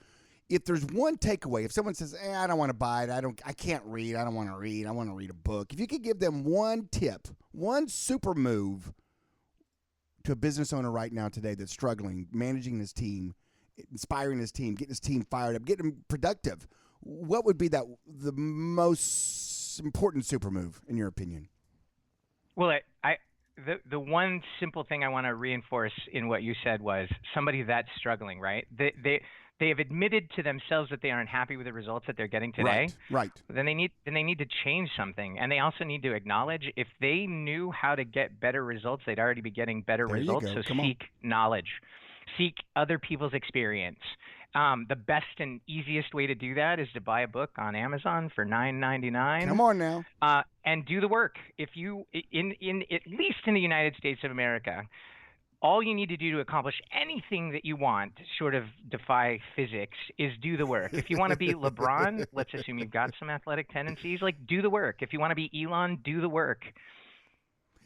if there's one takeaway, if someone says, I don't want to buy it, I can't read, I don't want to read, I want to read a book. If you could give them one tip, one super move to a business owner right now today that's struggling, managing his team, inspiring his team, getting his team fired up, getting them productive, what would be the most important super move in your opinion? Well, the one simple thing I want to reinforce in what you said was somebody that's struggling, right? They have admitted to themselves that they aren't happy with the results that they're getting today. Right. Then they need to change something, and they also need to acknowledge if they knew how to get better results, they'd already be getting better results. So seek knowledge, seek other people's experience. The best and easiest way to do that is to buy a book on Amazon for $9.99. Come on now. And do the work. If you, in at least in the United States of America, all you need to do to accomplish anything that you want, short of defy physics, is do the work. If you want to be LeBron, let's assume you've got some athletic tendencies, do the work. If you want to be Elon, do the work.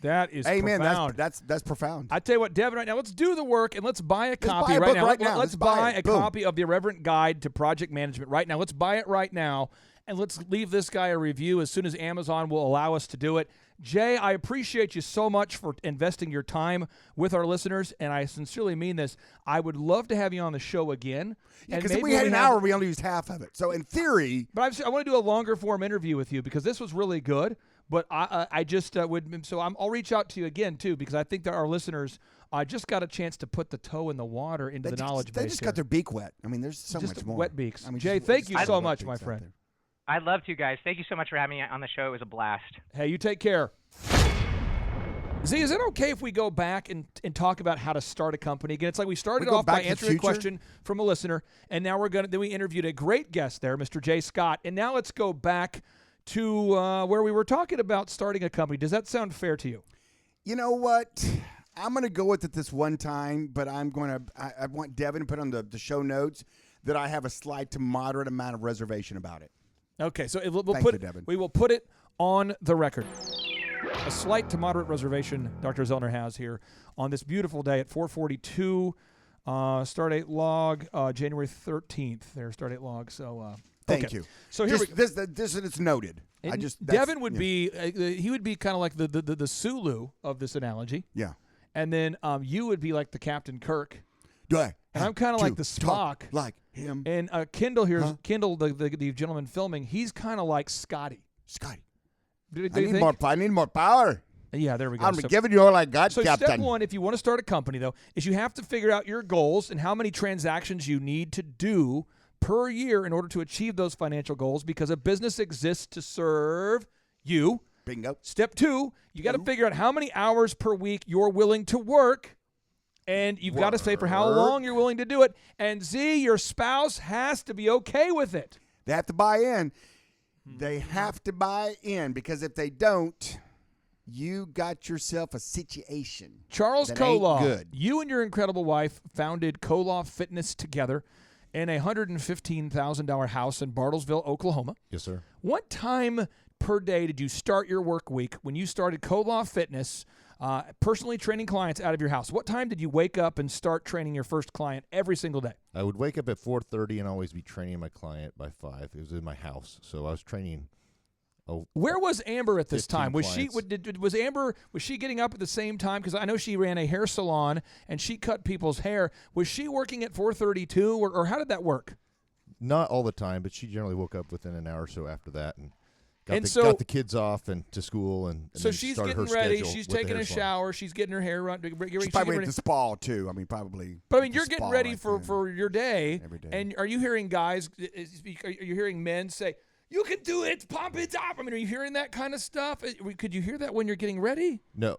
That is profound. That's profound. I tell you what, Devin, right now, let's do the work and let's buy a copy right now. Let's buy a copy of The Irreverent Guide to Project Management right now. Let's buy it right now, and let's leave this guy a review as soon as Amazon will allow us to do it. Jay, I appreciate you so much for investing your time with our listeners, and I sincerely mean this. I would love to have you on the show again. Yeah, because if we had an hour, we only used half of it. So in theory... But I want to do a longer form interview with you because this was really good. But I just would. So I'll reach out to you again too, because I think that our listeners just got a chance to put the toe in the water into the knowledge base. They just got their beak wet. I mean, there's so just much more. Wet beaks. I mean, Jay, thank you so much, my friend. I'd love to, guys. Thank you so much for having me on the show. It was a blast. Hey, you take care. Z, is it okay if we go back and talk about how to start a company again? It's like we started off by answering a question from a listener, and now we interviewed a great guest there, Mr. Jay Scott, and now let's go back to where we were talking about starting a company. Does that sound fair to you? You know what? I'm going to go with it this one time, but I want Devin to put on the show notes that I have a slight to moderate amount of reservation about it. Okay, so Devin. We will put it on the record. A slight to moderate reservation Dr. Zellner has here on this beautiful day at 4:42. Stardate log, January 13th. Their Stardate log. So thank you. So here this is noted. Devin would be he would be kind of like the Sulu of this analogy. Yeah. And then you would be like the Captain Kirk. And I'm kind of like the Spock. Like him. And Kendall here's Kendall, the gentleman filming. He's kind of like Scotty. I need more power. Yeah, there we go. I'm giving you all I got, so Captain. Step one, if you want to start a company, though, is you have to figure out your goals and how many transactions you need to do per year in order to achieve those financial goals, because a business exists to serve you. Bingo. Step two, you got to figure out how many hours per week you're willing to work, and you've got to say for how long you're willing to do it. And Z, your spouse has to be okay with it. They have to buy in. They have to buy in, because if they don't, you got yourself a situation. Charles that Koloff, ain't good. You and your incredible wife founded Koloff Fitness together in a $115,000 house in Bartlesville, Oklahoma. Yes, sir. What time per day did you start your work week when you started Koloff Fitness, personally training clients out of your house? What time did you wake up and start training your first client every single day? I would wake up at 4:30 and always be training my client by 5. It was in my house, so I was training. Where was Amber at this time? Was clients. was Amber getting up at the same time? Because I know she ran a hair salon and she cut people's hair. Was she working at 4:32, or how did that work? Not all the time, but she generally woke up within an hour or so after that and got the kids off and to school, and so then she's started getting her ready. schedule She's with the taking hair a salon. shower. She's getting her hair run. She's probably at the spa, too. I mean, probably. But I mean, at you're the getting spa ready right for, then. for your day. Every day. And are you hearing guys, are you hearing men say, "You can do it, pump it up"? I mean, are you hearing that kind of stuff? Could you hear that when you're getting ready? No,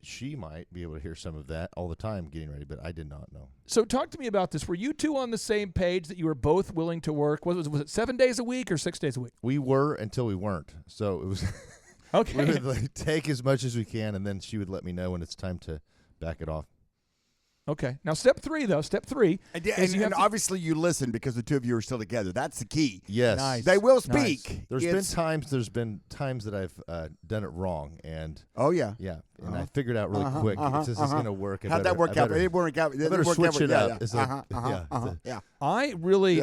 she might be able to hear some of that all the time getting ready, but I did not know. So talk to me about this. Were you two on the same page that you were both willing to work? Was it 7 days a week or 6 days a week? We were until we weren't. So it was okay. We would take as much as we can, and then she would let me know when it's time to back it off. Okay. Now, step three, though. Step three. And obviously you listen because the two of you are still together. That's the key. Yes. Nice. They will speak. There's been times that I've done it wrong, and yeah, and I figured out really quick this is going to work. How'd that work out? It didn't work out. I better switch it up. Yeah. I really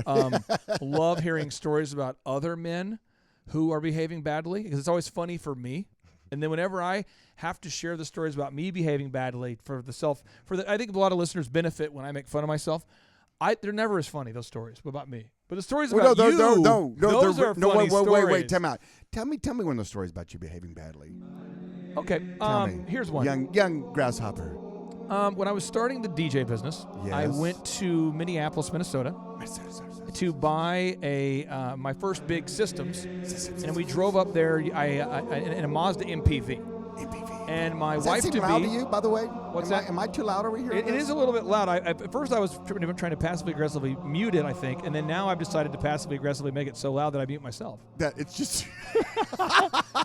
love hearing stories about other men who are behaving badly, because it's always funny for me. And then whenever I have to share the stories about me behaving badly I think a lot of listeners benefit when I make fun of myself. They're never as funny, those stories about me. But the stories about you, those are funny stories. Wait, time out. Tell me one of those stories about you behaving badly. Okay, Tell me. Here's one. Young grasshopper. When I was starting the DJ business, I went to Minneapolis, Minnesota, to buy my first big systems, and we drove up there in a Mazda MPV. And my wife to be. Loud to you, by the way? What's that? Am I too loud over here? It is a little bit loud. At first, I was trying to passively aggressively mute it, I think, and then now I've decided to passively aggressively make it so loud that I mute myself. It's just.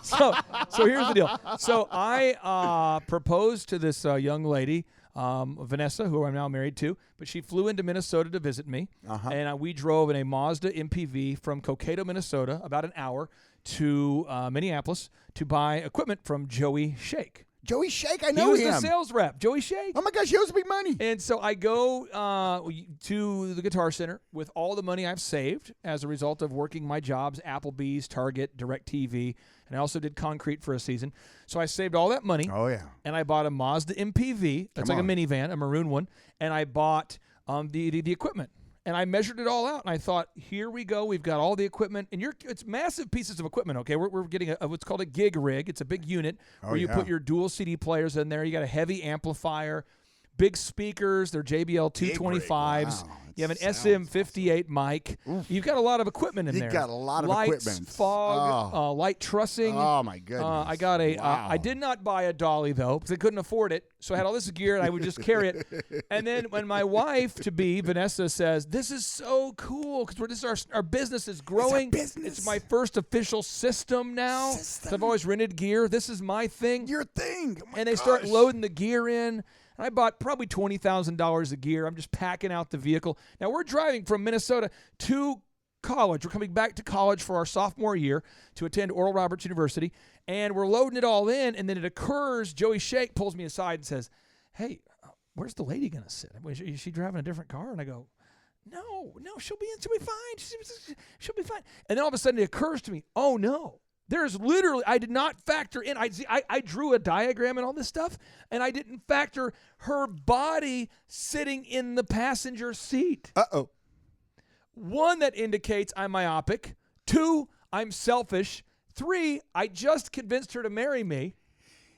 So here's the deal. So I proposed to this young lady, Vanessa, who I'm now married to, but she flew into Minnesota to visit me, and we drove in a Mazda MPV from Cokato, Minnesota, about an hour to Minneapolis to buy equipment from Joey Shake. Joey Shake, I know him. He was the sales rep, Joey Shake. Oh my gosh, he owes me money. And so I go to the Guitar Center with all the money I've saved as a result of working my jobs, Applebee's, Target, DirecTV, and I also did concrete for a season. So I saved all that money. Oh, yeah. And I bought a Mazda MPV. That's like a minivan, a maroon one. And I bought the equipment. And I measured it all out, and I thought, here we go. We've got all the equipment, and it's massive pieces of equipment. Okay, we're getting what's called a gig rig. It's a big unit where you put your dual CD players in there. You got a heavy amplifier, big speakers. They're JBL 225s. Wow, you have an SM58 mic. You've got a lot of equipment in there. You've got a lot of Lights, equipment. Fog, light trussing. Oh my goodness! I got a. Wow. I did not buy a dolly though because I couldn't afford it. So I had all this gear and I would just carry it. And then when my wife to be Vanessa says, "This is so cool because our business is growing. It's my first official system now. So I've always rented gear. This is my thing. Your thing." And they start loading the gear in. And I bought probably $20,000 of gear. I'm just packing out the vehicle. Now we're driving from Minnesota to college. We're coming back to college for our sophomore year to attend Oral Roberts University, and we're loading it all in, and then it occurs, Joey Shake pulls me aside and says, "Hey, where's the lady going to sit? Is she driving a different car?" And I go, no, she'll be fine. She'll be fine. And then all of a sudden it occurs to me, oh no. There's literally, I did not factor in, I drew a diagram and all this stuff, and I didn't factor her body sitting in the passenger seat. Uh-oh. 1, that indicates I'm myopic. 2, I'm selfish. 3, I just convinced her to marry me.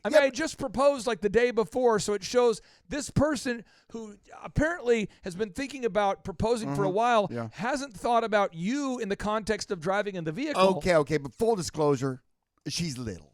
I mean, I just proposed like the day before, so it shows this person who apparently has been thinking about proposing for a while hasn't thought about you in the context of driving in the vehicle. Okay, but full disclosure, she's little.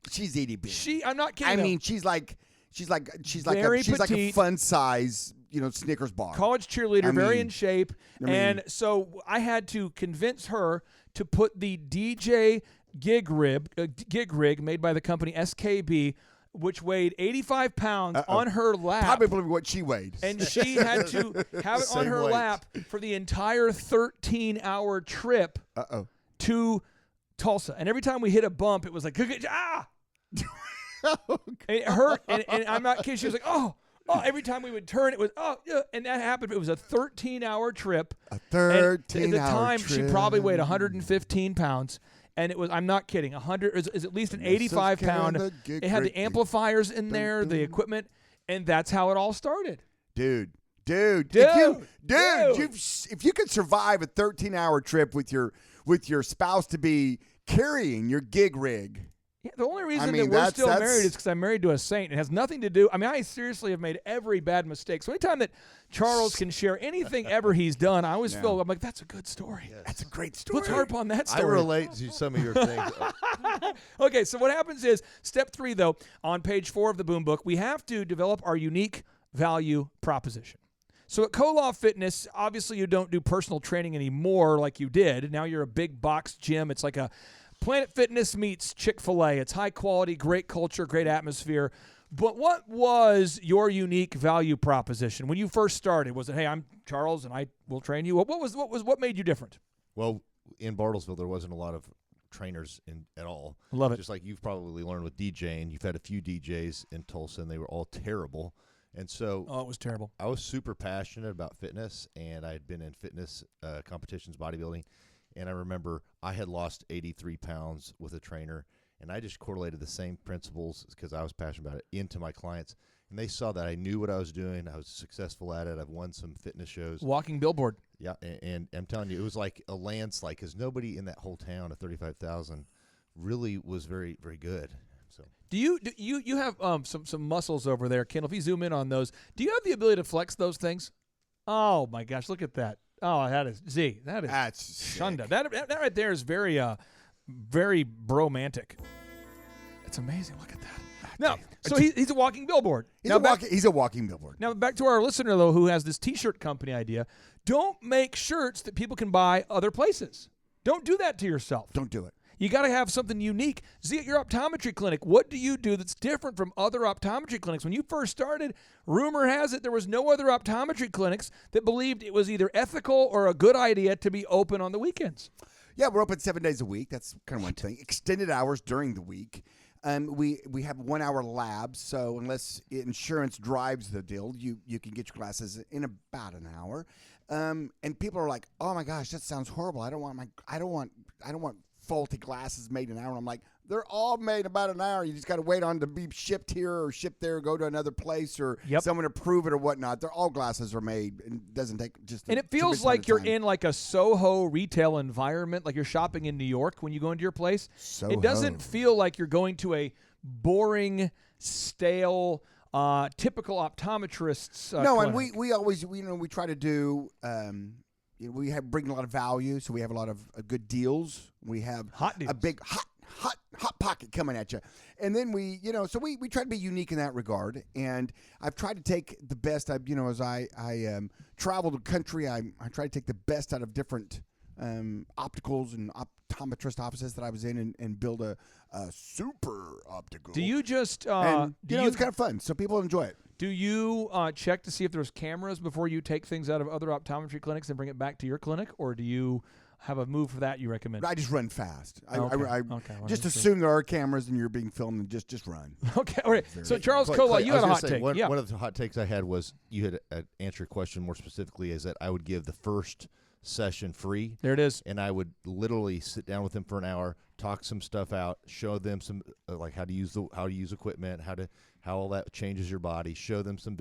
She's itty bitty. I'm not kidding. I mean, she's like Very a petite. fun size, Snickers bar. College cheerleader, very in shape. I mean- And so I had to convince her to put the DJ gig rig made by the company SKB, which weighed 85 pounds on her lap. Probably what she weighed. And she had to have it on Same her weight. lap for the entire 13-hour trip to Tulsa. And every time we hit a bump, it was like, ah! And it hurt. And I'm not kidding. She was like, oh. Every time we would turn, it was, and that happened. It was a 13-hour trip. A 13-hour trip. At the time, she probably weighed 115 pounds. And it was, I'm not kidding, 100 is at least an 85-pound. It had the amplifiers in there, the equipment, and that's how it all started. Dude. If you could survive a 13-hour trip with your spouse to be carrying your gig rig. Yeah, the only reason that we're still married is because I'm married to a saint. It has nothing to do. I mean, I seriously have made every bad mistake. So anytime that Charles can share anything ever he's done, I always feel, I'm like, that's a good story. Yes. That's a great story. Let's harp on that story. I relate to some of your things. Okay, so what happens is, step 3, though, on page 4 of the Boom Book, we have to develop our unique value proposition. So at Koloff Fitness, obviously you don't do personal training anymore like you did. Now you're a big box gym. It's like a Planet Fitness meets Chick-fil-A. It's high quality, great culture, great atmosphere. But what was your unique value proposition when you first started? Was it, hey, I'm Charles and I will train you? What made you different? Well, in Bartlesville, there wasn't a lot of trainers at all. Love it. Just like you've probably learned with DJing. You've had a few DJs in Tulsa, and they were all terrible. And so it was terrible. I was super passionate about fitness, and I had been in fitness competitions, bodybuilding. And I remember I had lost 83 pounds with a trainer, and I just correlated the same principles because I was passionate about it into my clients. And they saw that I knew what I was doing. I was successful at it. I've won some fitness shows. Walking billboard. Yeah, and I'm telling you, it was like a landslide because nobody in that whole town of 35,000 really was very, very good. So do you have some muscles over there, Kendall? If you zoom in on those, do you have the ability to flex those things? Oh my gosh, look at that! Oh, that is Z. That's Shunda. That right there is very very bromantic. It's amazing. Look at that. Now, so he's a walking billboard. He's a walking billboard. Now back to our listener though, who has this T-shirt company idea. Don't make shirts that people can buy other places. Don't do that to yourself. Don't do it. You got to have something unique. Z, at your optometry clinic, what do you do that's different from other optometry clinics? When you first started, rumor has it there was no other optometry clinics that believed it was either ethical or a good idea to be open on the weekends. Yeah, we're open 7 days a week. That's kind of one thing. Extended hours during the week. We have 1 hour labs, so unless insurance drives the deal, you can get your glasses in about an hour. And people are like, "Oh my gosh, that sounds horrible. I don't want faulty glasses made in an hour. And I'm like, they're all made in about an hour. You just got to wait on to be shipped here or shipped there, or go to another place, or someone approve it or whatnot. They're all glasses are made, and it doesn't take just. And it feels like you're in like a Soho retail environment, like you're shopping in New York when you go into your place. Soho. It doesn't feel like you're going to a boring, stale, typical optometrist's no, clinic. and we always we try to do. We bring a lot of value, so we have a lot of good deals. We have hot deals. A big hot pocket coming at you, and then we try to be unique in that regard. And I've tried to take the best. As I travel the country, I try to take the best out of different opticals and optometrist offices that I was in, and build a super optical. Do you just it's kind of fun, so people enjoy it. Do you check to see if there's cameras before you take things out of other optometry clinics and bring it back to your clinic, or do you have a move for that you recommend? I just run fast. Okay. Just assume there are cameras and you're being filmed, and just run. Okay, all right. So Charles Kola, you had a hot take. One of the hot takes I had was you had answered your question more specifically, is that I would give the first session free. There it is. And I would literally sit down with them for an hour, talk some stuff out, show them some like how to use equipment, how all that changes your body, show them some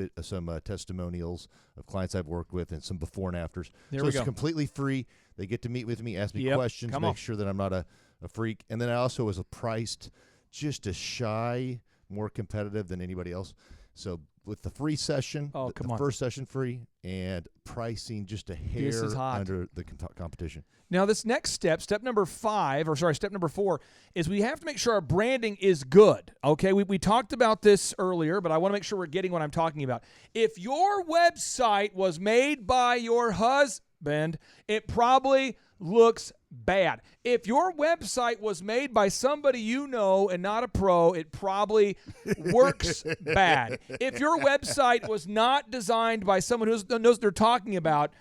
testimonials of clients I've worked with, and some before and afters. There so we it's go. completely free. They get to meet with me, ask me questions, make sure that I'm not a freak. And then I also was priced just a shy, more competitive than anybody else. So with the free session, the first session free, and pricing just a hair under the competition. Now, this next step number 4, is we have to make sure our branding is good. Okay, we talked about this earlier, but I want to make sure we're getting what I'm talking about. If your website was made by your husband, it probably looks bad. If your website was made by somebody you know and not a pro, it probably works bad. If your website was not designed by someone who knows what they're talking about,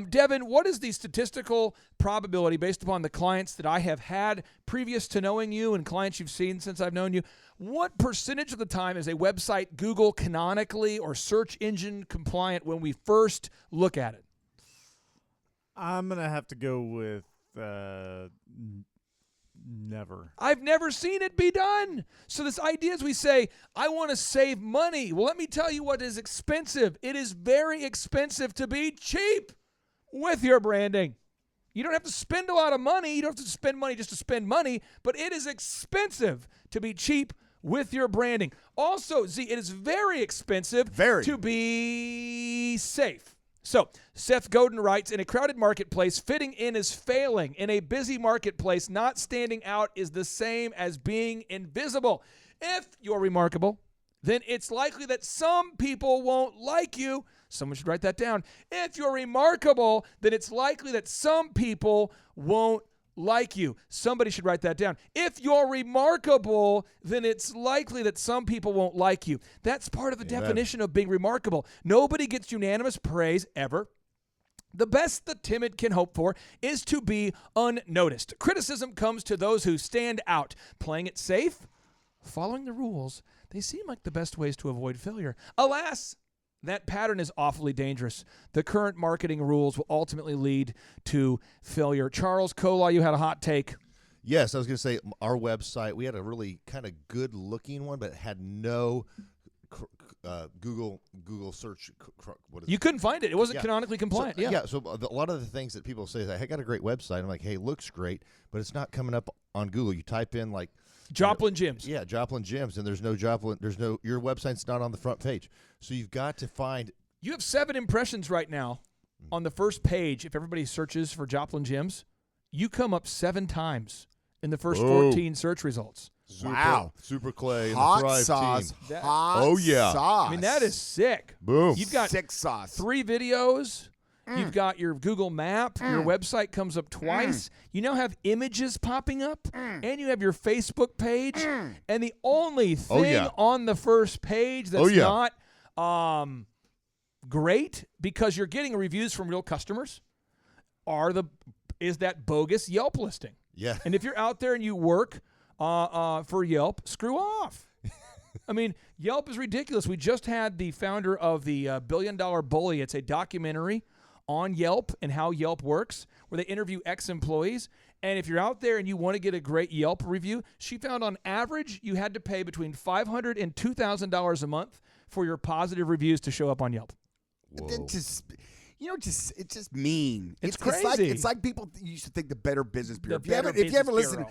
Devin, what is the statistical probability based upon the clients that I have had previous to knowing you and clients you've seen since I've known you? What percentage of the time is a website Google canonically or search engine compliant when we first look at it? I'm going to have to go with never. I've never seen it be done. So this idea is we say, I want to save money. Well, let me tell you what is expensive. It is very expensive to be cheap with your branding. You don't have to spend a lot of money. You don't have to spend money just to spend money, but it is expensive to be cheap with your branding. Also, Z, it is very expensive to be safe. So, Seth Godin writes, in a crowded marketplace, fitting in is failing. In a busy marketplace, not standing out is the same as being invisible. If you're remarkable, then it's likely that some people won't like you. Someone should write that down. If you're remarkable, then it's likely that some people won't like you. Somebody should write that down. If you're remarkable, then it's likely that some people won't like you. That's part of the definition of being remarkable. Nobody gets unanimous praise ever. The best the timid can hope for is to be unnoticed. Criticism comes to those who stand out. Playing it safe, following the rules, they seem like the best ways to avoid failure. Alas, that pattern is awfully dangerous. The current marketing rules will ultimately lead to failure. Charles Kola, you had a hot take. Yes, I was going to say our website, we had a really kind of good-looking one, but it had no Google search. You couldn't find it. It wasn't canonically compliant. So a lot of the things that people say is, I got a great website. I'm like, hey, it looks great, but it's not coming up on Google. You type in like Joplin Gyms. Yeah, Joplin Gyms, and there's no Joplin. Your website's not on the front page. So you've got to find. You have 7 impressions right now on the first page. If everybody searches for Joplin Gyms, you come up 7 times in the first 14 search results. Super Clay and hot the Thrive sauce. team. Hot sauce. I mean, that is sick. Boom. You've got sick sauce. 3 videos. You've got your Google map. Your website comes up twice. You now have images popping up. And you have your Facebook page. And the only thing on the first page that's not great, because you're getting reviews from real customers, is that bogus Yelp listing. Yeah. And if you're out there and you work for Yelp, screw off. I mean, Yelp is ridiculous. We just had the founder of the $1 Billion Bully. It's a documentary on Yelp and how Yelp works, where they interview ex-employees. And if you're out there and you want to get a great Yelp review, she found on average you had to pay between $500 and $2,000 a month for your positive reviews to show up on Yelp. It's just mean. It's crazy. crazy. It's like people used to think the Better Business Bureau. The Better If you ever Business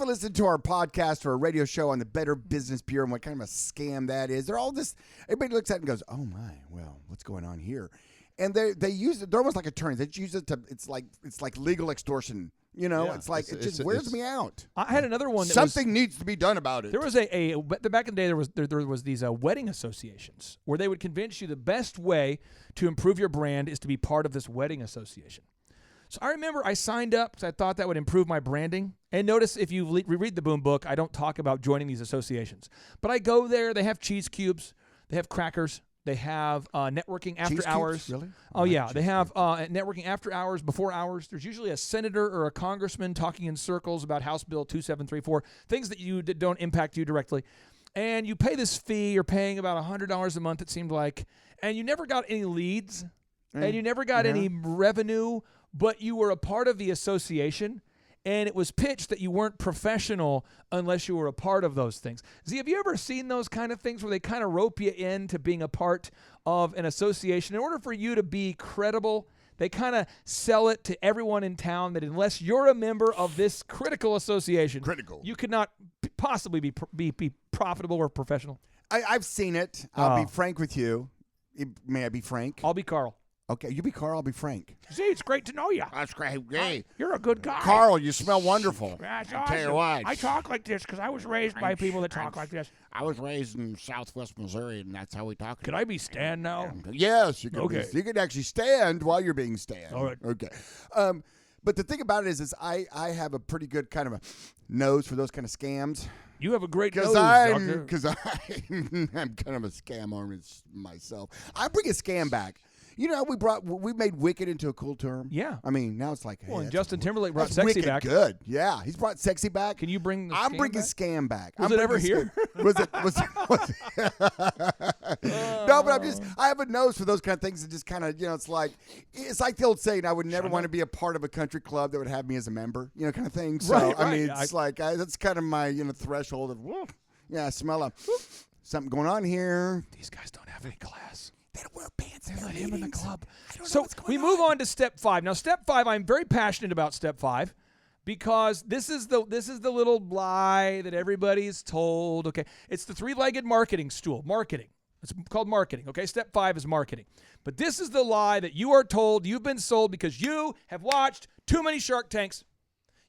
listened to our podcast or a radio show on the Better Business Bureau and what kind of a scam that is, they're all this. Everybody looks at it and goes, "Oh my, well, what's going on here?" And they use it. They're almost like attorneys. They use it to. It's like legal extortion. You know, it's like it just wears me out. I had another one. That Something needs to be done about it. There was back in the day there was these wedding associations where they would convince you the best way to improve your brand is to be part of this wedding association. So I remember I signed up because I thought that would improve my branding. And notice if you reread the Boom Book, I don't talk about joining these associations. But I go there. They have cheese cubes. They have crackers. They have networking after Cheese hours. cubes? Really? Oh, yeah. They have networking after hours, before hours. There's usually a senator or a congressman talking in circles about House Bill 2734, things that don't impact you directly. And you pay this fee. You're paying about $100 a month, it seemed like. And you never got any leads. And you never got any revenue, but you were a part of the association. And it was pitched that you weren't professional unless you were a part of those things. Z, have you ever seen those kind of things where they kind of rope you into being a part of an association? In order for you to be credible, they kind of sell it to everyone in town that unless you're a member of this critical association, you could not possibly be profitable or professional. I've seen it. I'll be frank with you. May I be frank? I'll be Carl. Okay, you be Carl, I'll be Frank. Z, it's great to know you. That's great. Hey, you're a good guy. Carl, you smell wonderful. That's I tell you awesome. what. I talk like this because I was raised by people that talk like this. I was raised in Southwest Missouri, and that's how we talk. Could I be Stan now? Yes, you can. Okay. You can actually stand while you're being Stan. All right. Okay. But the thing about it is I have a pretty good kind of a nose for those kind of scams. You have a great nose, Because I'm kind of a scam artist myself. I bring a scam back. You know, we made wicked into a cool term. Yeah. I mean, now it's like, Well, hey, and Justin Timberlake brought that's sexy wicked back. Good. Yeah, he's brought sexy back. Can you bring the I'm scam bringing back? scam back. Was I'm it ever bringing here? Was it? No, but I have a nose for those kind of things that just kind of, it's like the old saying, I would never want to be a part of a country club that would have me as a member, kind of thing. So, Right, I mean, right. it's that's kind of my, threshold of, I smell something going on here. These guys don't have any class. They don't wear pants. They let him in the club. So we move on to step 5. Now, step 5, I'm very passionate about step 5 because this is the little lie that everybody's told. Okay, it's the 3-legged marketing stool. Marketing. It's called marketing. Okay, step 5 is marketing. But this is the lie that you are told you've been sold because you have watched too many Shark Tanks.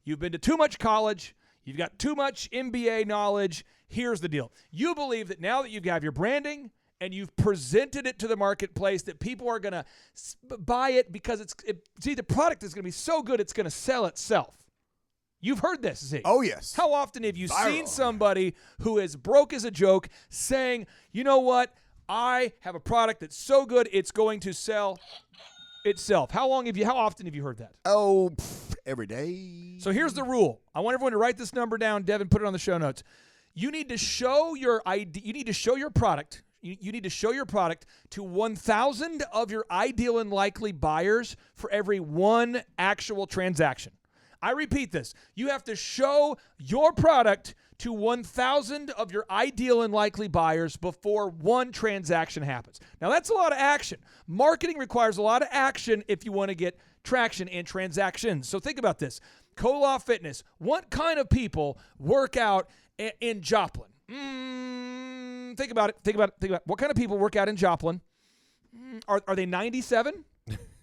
You've been to too much college. You've got too much MBA knowledge. Here's the deal. You believe that now that you have your branding and you've presented it to the marketplace that people are going to buy it because the product is going to be so good it's going to sell itself. You've heard this, Z. Oh, yes. How often have you Viral. seen somebody who is broke as a joke saying, you know what, I have a product that's so good it's going to sell itself? How often have you heard that? Oh, every day. So here's the rule. I want everyone to write this number down. Devin, put it on the show notes. You need to show your ID. You need to show your product. You need to show your product to 1,000 of your ideal and likely buyers for every one actual transaction. I repeat this. You have to show your product to 1,000 of your ideal and likely buyers before one transaction happens. Now, that's a lot of action. Marketing requires a lot of action if you want to get traction and transactions. So think about this. Koloff Fitness. What kind of people work out in Joplin? Think about it. What kind of people work out in Joplin? Are they 97?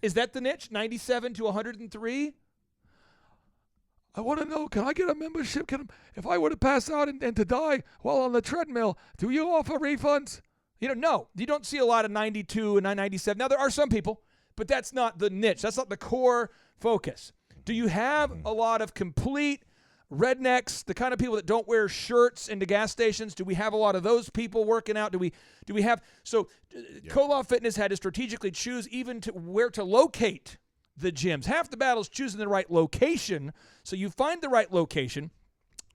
Is that the niche? 97 to 103? I want to know, can I get a membership? If I were to pass out and to die while on the treadmill, do you offer refunds? No. You don't see a lot of 92 and 97. Now, there are some people, but that's not the niche. That's not the core focus. Do you have a lot of complete rednecks, the kind of people that don't wear shirts into gas stations? Do we have a lot of those people working out? Do we have? So Koloff Fitness had to strategically choose even to where to locate the gyms. Half the battle is choosing the right location. So you find the right location.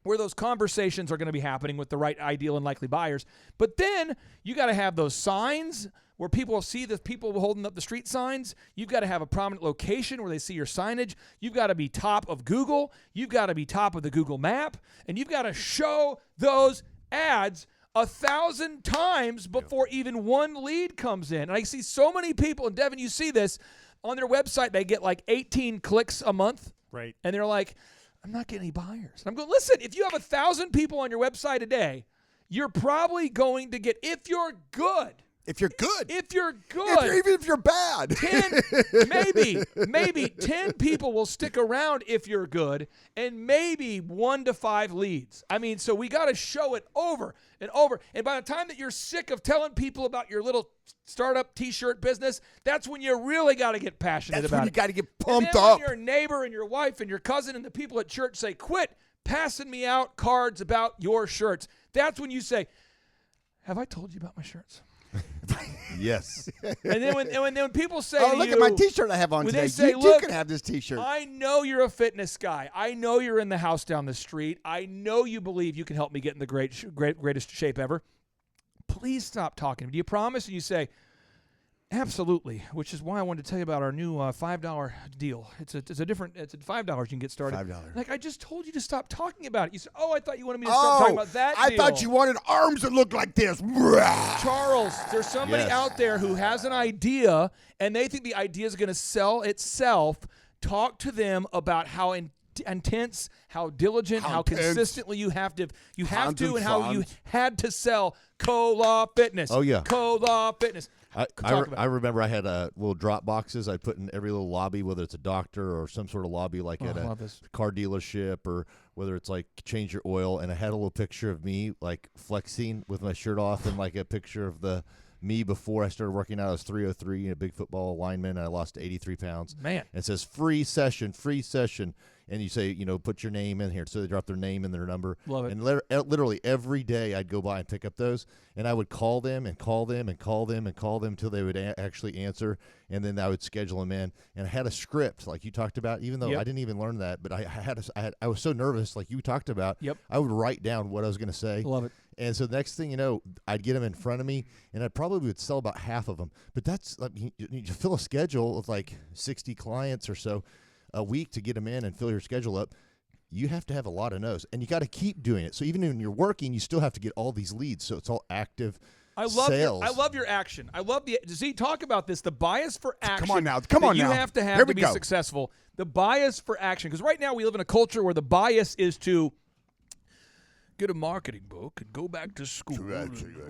where those conversations are going to be happening with the right ideal and likely buyers. But then you got to have those signs where people will see the people holding up the street signs. You've got to have a prominent location where they see your signage. You've got to be top of Google. You've got to be top of the Google map. And you've got to show those ads 1,000 times before even one lead comes in. And I see so many people, and Devin, you see this, on their website, they get like 18 clicks a month. Right. And they're like, I'm not getting any buyers. And I'm going, listen, if you have 1,000 people on your website a day, you're probably going to get, if you're good. If you're good. Even if you're bad. 10 people will stick around if you're good, and maybe 1 to 5 leads. I mean, so we got to show it over and over. And by the time that you're sick of telling people about your little startup T-shirt business, that's when you really got to get passionate about it. That's when you got to get pumped and then up. When your neighbor and your wife and your cousin and the people at church say, quit passing me out cards about your shirts, that's when you say, have I told you about my shirts? Yes. And then when people say, oh, look at my T-shirt I have on when today. They say, you look, can have this T-shirt. I know you're a fitness guy. I know you're in the house down the street. I know you believe you can help me get in the greatest shape ever. Please stop talking. Do you promise? And you say, absolutely, which is why I wanted to tell you about our new $5 deal. It's $5 you can get started. $5. Like, I just told you to stop talking about it. You said, I thought you wanted me to stop talking about that I deal. thought you wanted arms that look like this. Charles, there's somebody out there who has an idea, and they think the idea is going to sell itself. Talk to them about how intense, how diligent, how consistently you have to, and how you had to sell Co-Law Fitness. Oh, yeah. Co-Law Fitness. I remember I had little drop boxes I'd put in every little lobby, whether it's a doctor or some sort of lobby like at a car dealership, or whether it's like change your oil, and I had a little picture of me like flexing with my shirt off, and like a picture of the me before I started working out. I was 303, a big football lineman, and I lost 83 pounds. Man. And it says free session. And you say, put your name in here. So they drop their name and their number. Love it. And literally every day I'd go by and pick up those, and I would call them and call them and call them and call them until they would actually answer, and then I would schedule them in. And I had a script like you talked about, even though I didn't even learn that, but I was so nervous like you talked about. Yep. I would write down what I was going to say. Love it. And so the next thing you know, I'd get them in front of me, and I probably would sell about half of them. But that's like, you fill a schedule of like 60 clients or so a week to get them in and fill your schedule up. You have to have a lot of no's, and you got to keep doing it. So even when you're working, you still have to get all these leads. So it's all active sales. I love your action. I love talk about this. The bias for action. Come on now. You have to have to be successful. The bias for action, because right now we live in a culture where the bias is to get a marketing book and go back to school,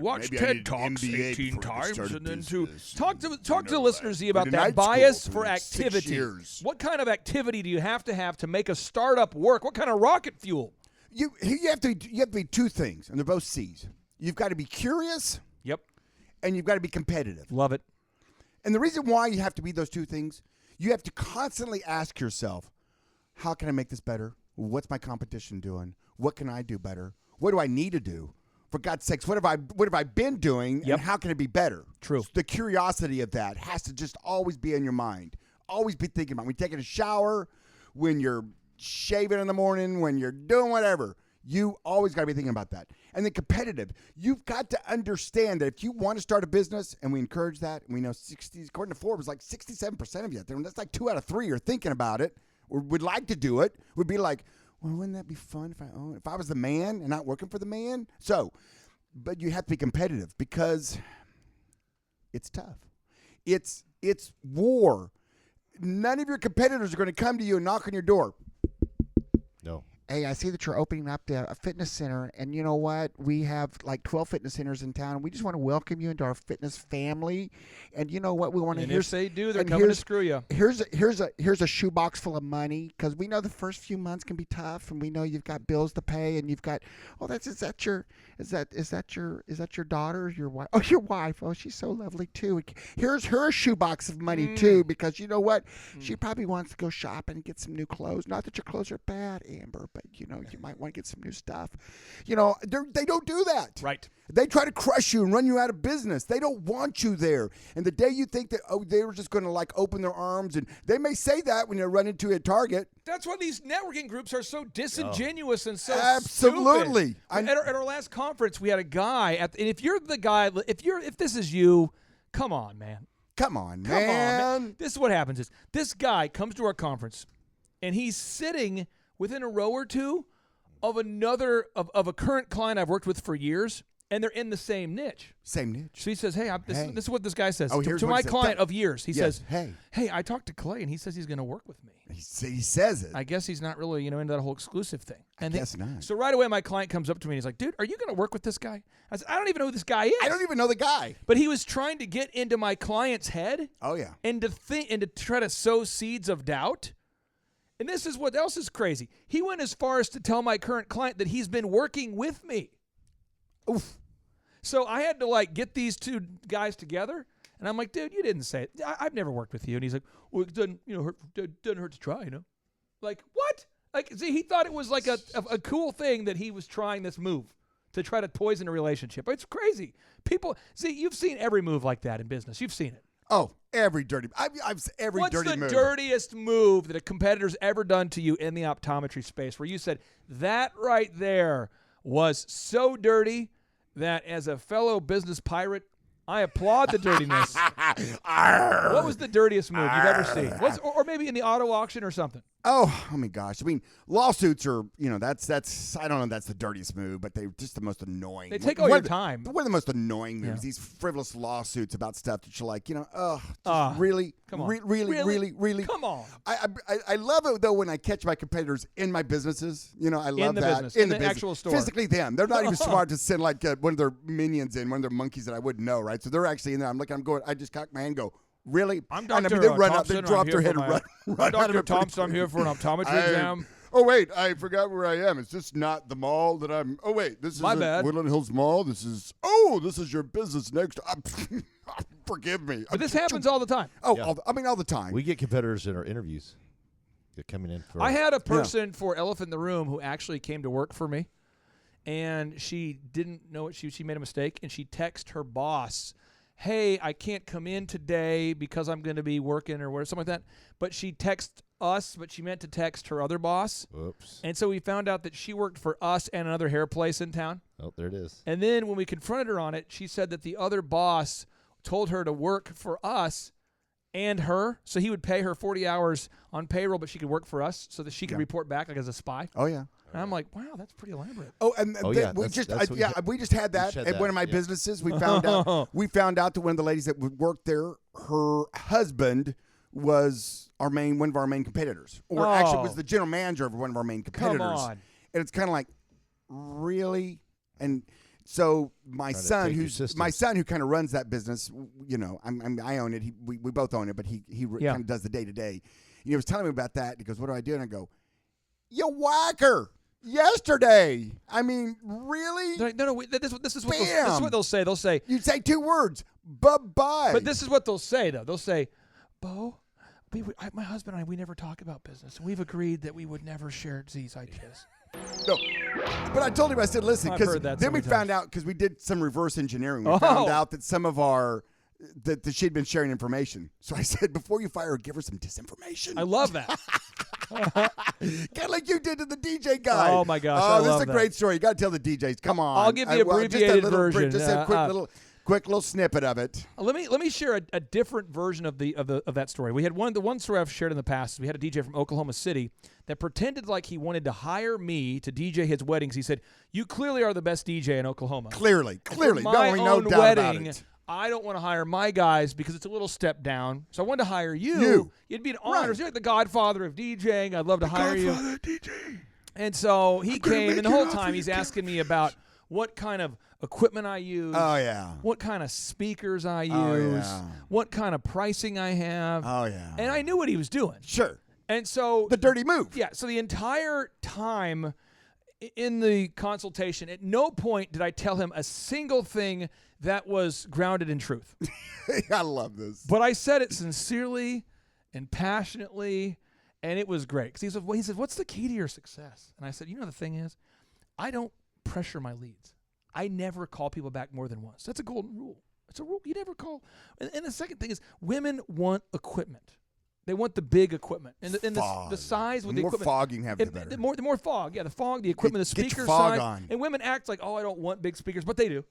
watch TED Talks 18 times, and then to talk to the listeners about that bias for activity. What kind of activity do you have to make a startup work? What kind of rocket fuel? You have to be two things, and they're both C's. You've got to be curious. Yep. And you've got to be competitive. Love it. And the reason why you have to be those two things, you have to constantly ask yourself, how can I make this better? What's my competition doing? What can I do better? What do I need to do? For God's sakes, what have I been doing, and how can it be better? True. The curiosity of that has to just always be in your mind. Always be thinking about it. When you're taking a shower, when you're shaving in the morning, when you're doing whatever, you always got to be thinking about that. And then competitive. You've got to understand that if you want to start a business, and we encourage that, and we know according to Forbes, like 67% of you out there, and that's like 2 out of 3 are thinking about it, or would like to do it, would be like, well, wouldn't that be fun if I was the man and not working for the man? So, but you have to be competitive because it's tough. It's war. None of your competitors are going to come to you and knock on your door. No. Hey, I see that you're opening up a fitness center, and you know what? We have like 12 fitness centers in town, and we just want to welcome you into our fitness family. And you know what? We want to. And if they do, they're coming to screw you. Here's a shoebox full of money, because we know the first few months can be tough, and we know you've got bills to pay, and you've got. Oh, is that your daughter, your wife? Oh, your wife. Oh, she's so lovely too. Here's her shoebox of money too, because you know what? She probably wants to go shopping and get some new clothes. Not that your clothes are bad, Amber, but but you might want to get some new stuff. They don't do that. Right. They try to crush you and run you out of business. They don't want you there. And the day you think that they were just going to open their arms, and they may say that when you run into a Target. That's why these networking groups are so disingenuous and so Absolutely. stupid. At our last conference, we had a guy and if you're the guy, if this is you, come on, man. Come on, man. This is what happens is this guy comes to our conference and he's sitting within a row or two of of a current client I've worked with for years, and they're in the same niche. Same niche. So he says, hey, this is what this guy says here's to what my he said. client of years. He Yes. says, hey, I talked to Clay, and he says he's going to work with me. He says it. I guess he's not really, into that whole exclusive thing. And I guess not. So right away, my client comes up to me, and he's like, dude, are you going to work with this guy? I said, I don't even know who this guy is. I don't even know the guy. But he was trying to get into my client's head. Oh, yeah. And to try to sow seeds of doubt. And this is what else is crazy. He went as far as to tell my current client that he's been working with me. Oof. So I had to get these two guys together, and I'm like, dude, you didn't say it. I've never worked with you. And he's like, well, it doesn't hurt to try, Like, what? See, he thought it was like a cool thing that he was trying this move to try to poison a relationship. It's crazy. People, you've seen every move like that in business. You've seen it. Oh, every dirty. I've every What's dirty the move. dirtiest move that a competitor's ever done to you in the optometry space where you said, that right there was so dirty that as a fellow business pirate, I applaud the dirtiness. What was the dirtiest move you've ever seen? Or maybe in the auto auction or something? Oh my gosh. I mean, lawsuits are, that's I don't know if that's the dirtiest move, but they're just the most annoying. They take all your time. One of the most annoying moves, Yeah. these frivolous lawsuits about stuff that you're like, really? Come on. Really? Come on. I love it, though, when I catch my competitors in my businesses. I love the that. business, in in the the business. actual store. Physically them. They're not even smart to send one of their minions in, one of their monkeys that I wouldn't know, right? So they're actually in there. I'm looking, I'm going, I just cock my hand and go, really? I'm And Dr. they run up, Thompson. they drop I'm their here head for and my- run out of Dr. it pretty Thompson, I'm here for an optometry I- exam. Oh, wait, I forgot where I am. Is this not the mall that I'm... Oh, wait, this is My bad. Woodland Hills Mall. This is your business next... Forgive me. But this happens all the time. Oh, Yeah. all the time. We get competitors in our interviews. They're coming in for. I had a person for Elephant in the Room who actually came to work for me, and she didn't know it. She made a mistake, and she texted her boss, hey, I can't come in today because I'm going to be working or whatever, something like that. But she texted us, but she meant to text her other boss. Oops. And so we found out that she worked for us and another hair place in town. Oh, there it is. And then when we confronted her on it, she said that the other boss told her to work for us and her. So he would pay her 40 hours on payroll, but she could work for us so that she could report back as a spy. Oh, yeah. And I'm like, wow, that's pretty elaborate. Oh, and Oh, then yeah, we that's- just that's what we just had that had at one of my that, yeah. businesses. We found out that one of the ladies that would work there, her husband was one of our main competitors, or actually was the general manager of one of our main competitors. Come on. And it's kind of like, really? And so my Trying to son, take your systems. who kind of runs that business, I own it. We both own it, but he Yeah. kind of does the day to day. He was telling me about that. He goes, "What do I do?" And I go, "You whacker." Yesterday. I mean, really? No. This is what Bam! they'll say. They'll say, You say two words. Bye-bye. but this is what they'll say, though. They'll say, Bo, my husband and I, we never talk about business. We've agreed that we would never share Z's ideas. No. But I told him, I said, listen, I've because heard that then so we many found out, because we did some reverse engineering. We Oh. found out that some of that she'd been sharing information. So I said, before you fire her, give her some disinformation. I love that. Kind of like you did to the DJ guy. Oh, my gosh, Oh, I this love is a that. great story. You got to tell the DJs. Come on. I'll give the abbreviated version. Just a quick little snippet of it. Let me share a different version of that story. We had the one story I've shared in the past. We had a DJ from Oklahoma City that pretended like he wanted to hire me to DJ his weddings. He said, "You clearly are the best DJ in Oklahoma." Clearly. For No, my no own doubt about wedding, it. I don't want to hire my guys because it's a little step down. So I wanted to hire you. It'd be an honor. Right. You're like the godfather of DJing. I'd love to hire you. Godfather DJ. And so he gonna came, make and the you whole an time offer he's you can't asking me about what kind of equipment I use. Oh, yeah. What kind of speakers I use. Oh, yeah. What kind of pricing I have. Oh, yeah. And I knew what he was doing. Sure. And so The dirty move. yeah, so the entire time in the consultation, at no point did I tell him a single thing that was grounded in truth. I love this. But I said it sincerely and passionately And it was great. Because he said, what's the key to your success? And I said, the thing is, I don't pressure my leads. I never call people back more than once. That's a golden rule. It's a rule. You never call. And the second thing is, women want equipment. They want the big equipment. And the size with the more equipment. fog you can have, the better. The more fog. Yeah, the fog, the equipment, the Get your speaker fog size. on. And women act like, I don't want big speakers. But they do.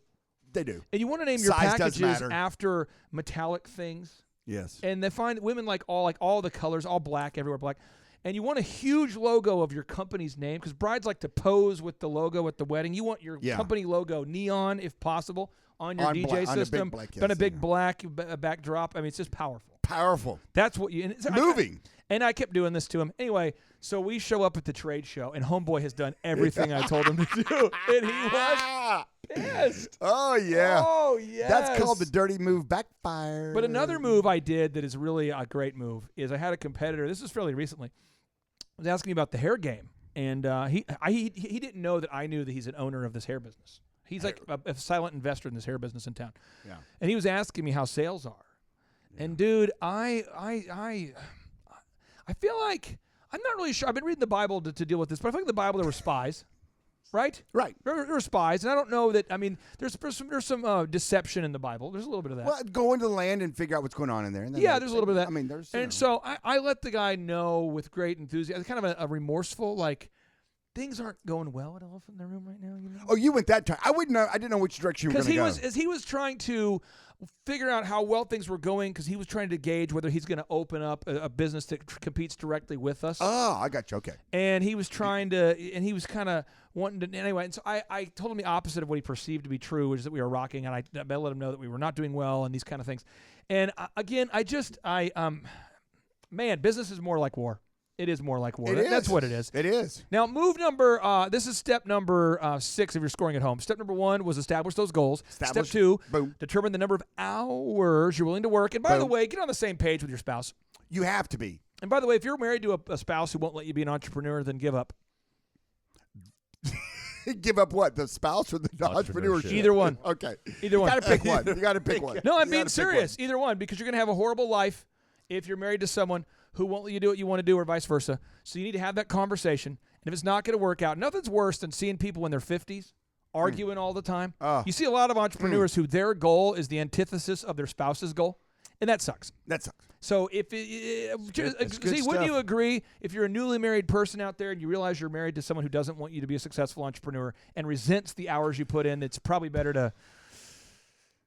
They do. And you want to name your Size does packages matter. after metallic things. Yes. And they find women like all the colors, all black, everywhere black. And you want a huge logo of your company's name, because brides like to pose with the logo at the wedding. You want your company logo neon, if possible, on your DJ system. On a big black backdrop. I mean, it's just powerful. Powerful. That's what you... Moving. And I kept doing this to him. Anyway, so we show up at the trade show, and Homeboy has done everything I told him to do. And he was pissed. Oh, yeah. Oh, yes. That's called the dirty move backfire. But another move I did that is really a great move is I had a competitor, this was fairly recently, was asking me about the hair game. And he didn't know that I knew that he's an owner of this hair business. He's like a silent investor in this hair business in town. Yeah. And he was asking me how sales are. Yeah. And dude, I feel like, I'm not really sure. I've been reading the Bible to deal with this, but I feel like in the Bible there were spies, right? Right. There were spies, and I don't know that. I mean, there's some deception in the Bible. There's a little bit of that. Well, go into the land and figure out what's going on in there. And then there's a little bit of that. I mean, there's. And so I let the guy know with great enthusiasm, kind of a remorseful, like, things aren't going well at Elephant in the Room right now. Oh, you went that time. I wouldn't know. I didn't know which direction you were going to go. Because he was trying to figure out how well things were going, because he was trying to gauge whether he's going to open up a business that competes directly with us. Oh, I got you. Okay. And he was trying to, and he was kind of wanting to, anyway. And so I told him the opposite of what he perceived to be true, which is that we were rocking, and I let him know that we were not doing well and these kind of things. And again, man, business is more like war. It is more like war. That's what it is. It is. Now, move number, this is step number 6 if you're scoring at home. Step number 1 was establish those goals. Step 2, determine the number of hours you're willing to work. And by the way, get on the same page with your spouse. You have to be. And by the way, if you're married to a spouse who won't let you be an entrepreneur, then give up. Give up what? The spouse or the entrepreneurship? Either one. Okay. Either one. You got to pick one. You got to pick one. No, I'm being serious. Either one, because you're going to have a horrible life if you're married to someone who won't let you do what you want to do, or vice versa. So you need to have that conversation. And if it's not going to work out, nothing's worse than seeing people in their 50s arguing all the time. You see a lot of entrepreneurs who their goal is the antithesis of their spouse's goal, and that sucks. That sucks. So wouldn't you agree, if you're a newly married person out there and you realize you're married to someone who doesn't want you to be a successful entrepreneur and resents the hours you put in, it's probably better to...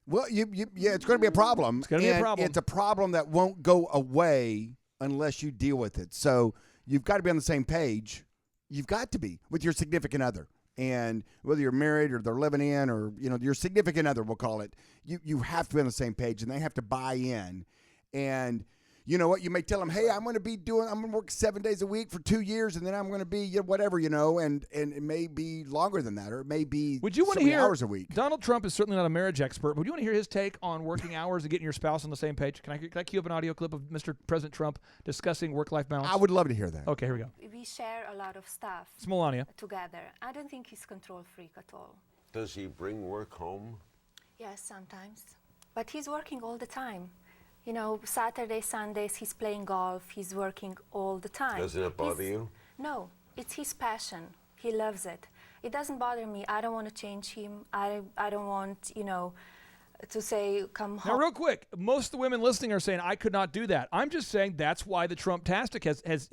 Well, it's going to be a problem. It's going to be a problem. It's a problem that won't go away unless you deal with it. So you've got to be on the same page. You've got to be with your significant other. And whether you're married or they're living in, or your significant other, we'll call it, you have to be on the same page, and they have to buy in. And you know what? You may tell them, hey, I'm going to work 7 days a week for 2 years, and then I'm going to be whatever, and it may be longer than that, or it may be would you want so to many hear, hours a week. Donald Trump is certainly not a marriage expert, but would you want to hear his take on working hours and getting your spouse on the same page? Can I cue up an audio clip of Mr. President Trump discussing work-life balance? I would love to hear that. Okay, here we go. We share a lot of stuff It's Melania. together. I don't think he's control freak at all. Does he bring work home? Yes, sometimes. But he's working all the time. Saturdays, Sundays, he's playing golf. He's working all the time. Doesn't it bother you? No, it's his passion. He loves it. It doesn't bother me. I don't want to change him. I don't want, to say, come home. Now, real quick, most of the women listening are saying, I could not do that. I'm just saying that's why the Trump-tastic has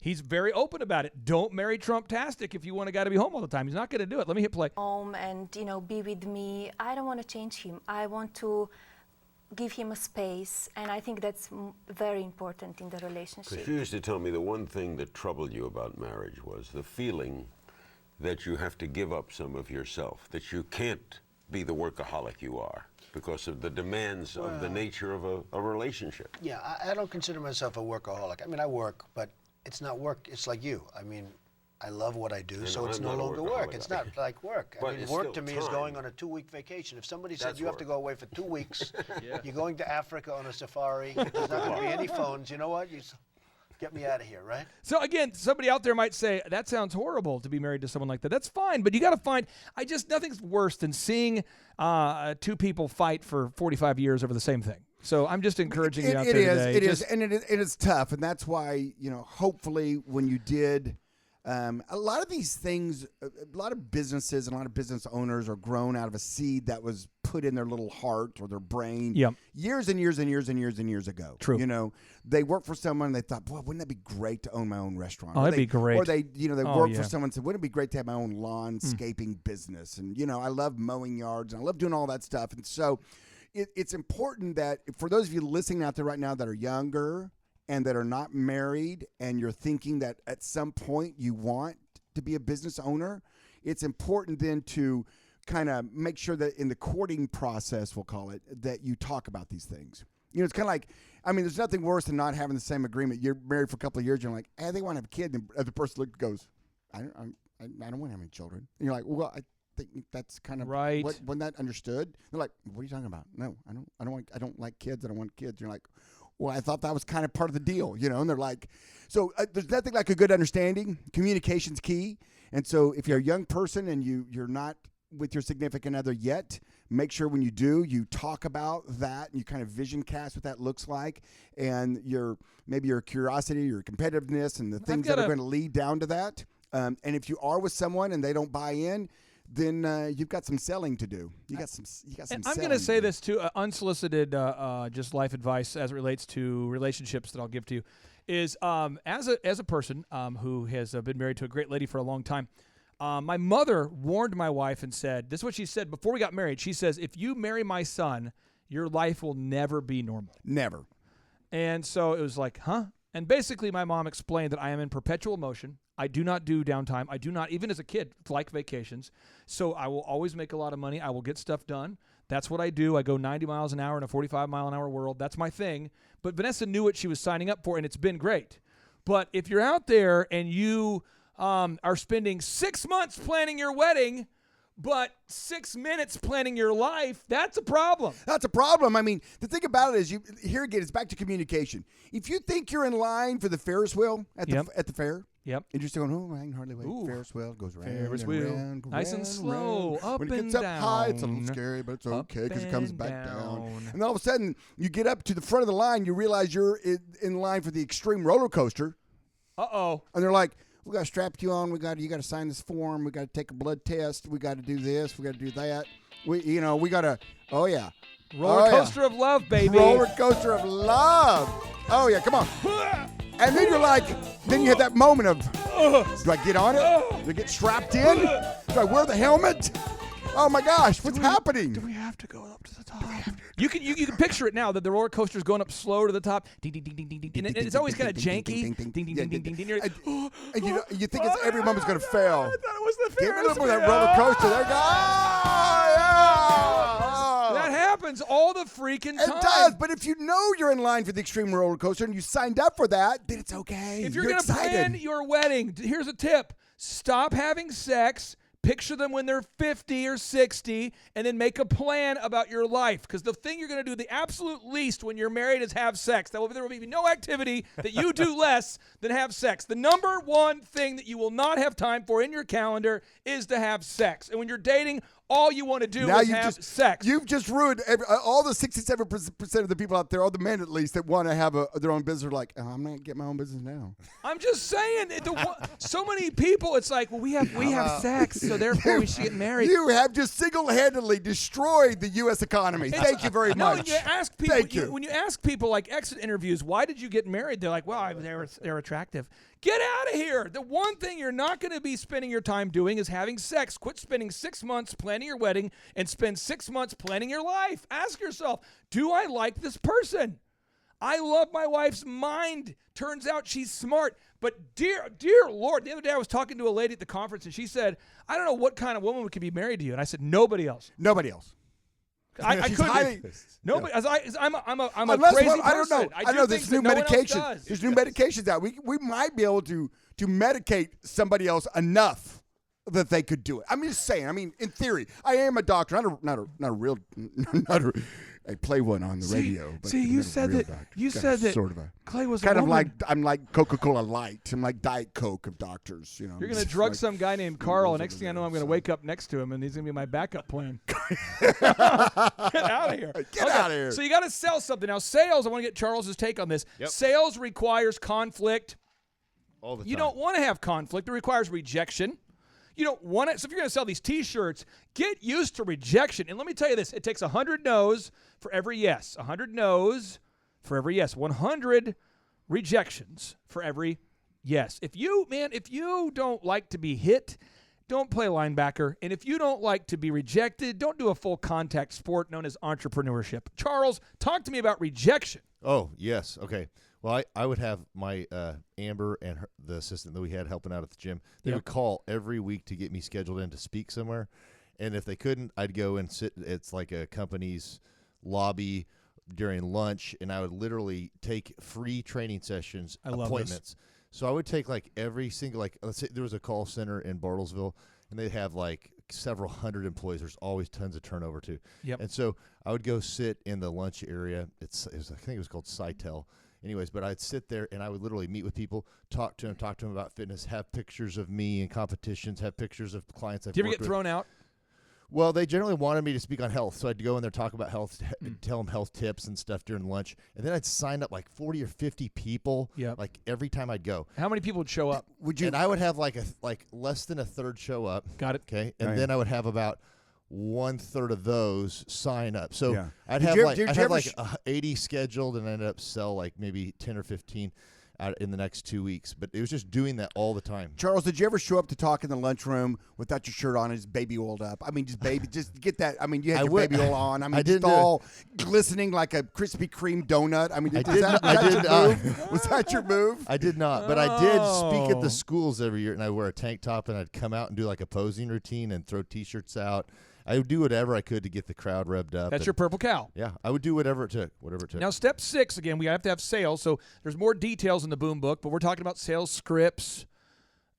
he's very open about it. Don't marry Trump-tastic if you want a guy to be home all the time. He's not going to do it. Let me hit play. Home and, be with me. I don't want to change him. I want to give him a space, and I think that's very important in the relationship. Because you used to tell me the one thing that troubled you about marriage was the feeling that you have to give up some of yourself, that you can't be the workaholic you are because of the demands of the nature of a relationship. Yeah, I don't consider myself a workaholic. I mean, I work, but it's not work. It's like you. I mean, I love what I do, so it's no longer work. It's not like work. I mean, work to me is going on a 2-week vacation. If somebody said you have to go away for 2 weeks, you're going to Africa on a safari, there's not going to be any phones, you know what? You get me out of here, right? So again, somebody out there might say, that sounds horrible to be married to someone like that. That's fine, but you got to find, nothing's worse than seeing 2 people fight for 45 years over the same thing. So I'm just encouraging you out It there is. today. It is, and it is tough, and that's why hopefully when you did. A lot of these things, a lot of businesses and a lot of business owners are grown out of a seed that was put in their little heart or their brain years and years and years and years and years ago. True. They worked for someone and they thought, boy, wouldn't that be great to own my own restaurant? Oh, that'd be great. Or they worked for someone and said, wouldn't it be great to have my own landscaping business? And, I love mowing yards and I love doing all that stuff. And so it's important that for those of you listening out there right now that are younger and that are not married and you're thinking that at some point you want to be a business owner, it's important then to kind of make sure that in the courting process, we'll call it, that you talk about these things. It's kind of like, there's nothing worse than not having the same agreement. You're married for a couple of years, you're like, hey, they want to have a kid. And the person goes, I don't want to have any children. And you're like, well, I think that's kind of right. When that understood, they're like, what are you talking about? No, I don't like kids. I don't want kids. You're like, well, I thought that was kind of part of the deal, and they're like, so there's nothing like a good understanding. Communication's key. And so if you're a young person and you're not with your significant other yet, make sure when you do, you talk about that and you kind of vision cast what that looks like and maybe your curiosity, your competitiveness and the things that are going to lead down to that. And if you are with someone and they don't buy in, then you've got some selling to do. You got some. I'm going to say this too, unsolicited, just life advice as it relates to relationships that I'll give to you, is as a person who has been married to a great lady for a long time. My mother warned my wife and said, "This is what she said before we got married." She says, "If you marry my son, your life will never be normal." Never. And so it was like, huh? And basically, my mom explained that I am in perpetual motion. I do not do downtime. I do not, even as a kid, like vacations. So I will always make a lot of money. I will get stuff done. That's what I do. I go 90 miles an hour in a 45-mile-an-hour world. That's my thing. But Vanessa knew what she was signing up for, and it's been great. But if you're out there and you are spending 6 months planning your wedding, but 6 minutes planning your life, that's a problem. That's a problem. The thing about it is, here again, it's back to communication. If you think you're in line for the Ferris wheel at the fair, and you're still going, I can hardly wait. Ooh. Ferris wheel goes round Ferris and wheel. round, Nice and slow, up when it and gets down. up high, it's a little scary, but it's okay because it comes and back down. down. And then all of a sudden, you get up to the front of the line, you realize you're in line for the extreme roller coaster. Uh-oh. And they're like, we got to strap you on. You got to sign this form. We got to take a blood test. We got to do this. We got to do that. We got to. Oh yeah. Roller coaster of love, baby. Roller coaster of love. Oh yeah, come on. And then you're like, then you have that moment of, do I get on it? Do I get strapped in? Do I wear the helmet? Oh my gosh, what's happening? Do we have to go up to the top? You can picture it now that the roller coaster's going up slow to the top. Ding ding ding ding ding ding. And it's always kind of janky. Ding ding ding ding ding. You're like, and you think it's every moment's going to fail. I thought it was the Give me a Ferris little bit of that wheel. roller coaster. There you go. That happens all the freaking time. It does, but if you know you're in line for the extreme roller coaster and you signed up for that, then it's okay. If you're going to plan your wedding, here's a tip. Stop having sex. Picture them when they're 50 or 60, and then make a plan about your life. Because the thing you're going to do the absolute least when you're married is have sex. There will be no activity that you do less than have sex. The number one thing that you will not have time for in your calendar is to have sex. And when you're dating, all you want to do is have sex. You've just ruined all the 67% of the people out there, all the men at least, that want to have their own business are like, oh, I'm going to get my own business now. I'm just saying, so many people, it's like, well, we have sex, so therefore we should get married. You have just single-handedly destroyed the U.S. economy. Thank you very much. You ask people, Thank you. When you ask people like exit interviews, why did you get married? They're like, well, they're attractive. Get out of here. The one thing you're not going to be spending your time doing is having sex. Quit spending 6 months planning your wedding and spend 6 months planning your life. Ask yourself, do I like this person? I love my wife's mind. Turns out she's smart. But dear Lord, the other day I was talking to a lady at the conference and she said, I don't know what kind of woman could be married to you. And I said, nobody else. Nobody else. I couldn't. Nobody. I'm a Unless, crazy I don't person. know. I know there's new medications. There's new medications out. We might be able to medicate somebody else enough that they could do it. I'm just saying. I mean, in theory, I am a doctor, not a real, I play one on the radio. But you said that doctor. you said that sort of Clay was kind a of woman. I'm like Coca-Cola Light. I'm like Diet Coke of doctors. You know, You're going to drug some guy named Carl, and next thing I know, I'm going to wake up next to him, and he's going to be my backup plan. Get out of here. Get out of here. So you got to sell something. Now, sales, I want to get Charles's take on this. Yep. Sales requires conflict. All the time. You don't want to have conflict. It requires rejection. You don't want it. So if you're going to sell these T-shirts, get used to rejection. And let me tell you this. It takes 100 no's for every yes. 100 no's for every yes. 100 rejections for every yes. If you don't like to be hit, don't play linebacker. And if you don't like to be rejected, don't do a full contact sport known as entrepreneurship. Charles, talk to me about rejection. Oh, yes. Okay. Well, I would have my Amber and the assistant that we had helping out at the gym. They would call every week to get me scheduled in to speak somewhere. And if they couldn't, I'd go and sit. It's like a company's lobby during lunch, and I would literally take free training sessions, appointments. So I would take like every single, like, let's say there was a call center in Bartlesville, and they'd have like several hundred employees. There's always tons of turnover too. Yep. And so I would go sit in the lunch area. I think it was called Sitel. Anyways, but I'd sit there and I would literally meet with people, talk to them about fitness, have pictures of me in competitions, have pictures of clients I've Do you ever worked get with. thrown out? Well, they generally wanted me to speak on health, so I'd go in there, talk about health, tell them health tips and stuff during lunch, and then I'd sign up like 40 or 50 people, like every time I'd go. How many people would show up? And I would have like less than a third show up. Got it. Okay, and then I would have about 1/3 of those sign up. So Yeah. I'd Did have you ever- like did I'd you have ever like 80 scheduled, and I ended up sell like maybe 10 or 15 out in the next 2 weeks. But it was just doing that all the time. Charles, did you ever show up to talk in the lunchroom without your shirt on and just baby oiled up? I mean, just get that. I mean, you had your baby oil on. I mean, just all glistening like a Krispy Kreme donut. I mean, was that your move? I did not, but I did speak at the schools every year, and I wear a tank top, and I'd come out and do like a posing routine and throw T-shirts out. I would do whatever I could to get the crowd revved up. That's your purple cow. Yeah, I would do whatever it took. Now, step 6, again, we have to have sales. So there's more details in the boom book, but we're talking about sales scripts.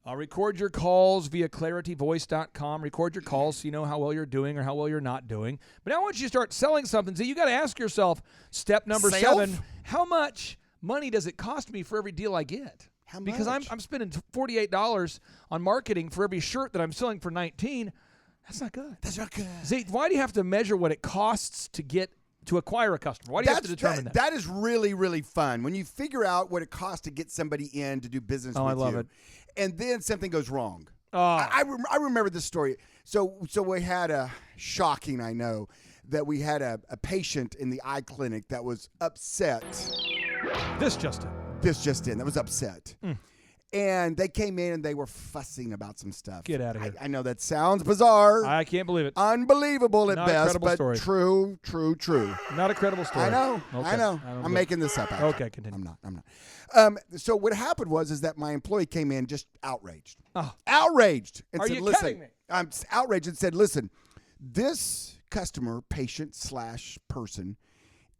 Record your calls via clarityvoice.com. Record your calls so you know how well you're doing or how well you're not doing. But now once you start selling something, so you got to ask yourself, step number 7, how much money does it cost me for every deal I get? How much? Because I'm spending $48 on marketing for every shirt that I'm selling for $19. That's not good. That's not good. See, why do you have to measure what it costs to acquire a customer? Why do you have to determine that? That is really, really fun. When you figure out what it costs to get somebody in to do business with you. I love it. And then something goes wrong. Oh. I remember this story. So we had shocking, I know, that we had a patient in the eye clinic that was upset. This just in. That was upset. And they came in and they were fussing about some stuff. Get out of here. I know that sounds bizarre. I can't believe it. Unbelievable at Not a best, credible but story. true. Not a credible story. I know. Okay. I know. don't I'm do making it. this up. Actually. Okay, continue. I'm not. So what happened was that my employee came in just outraged. Outraged. And Are said, you listen, kidding me? I'm outraged and said, listen, this customer, patient / person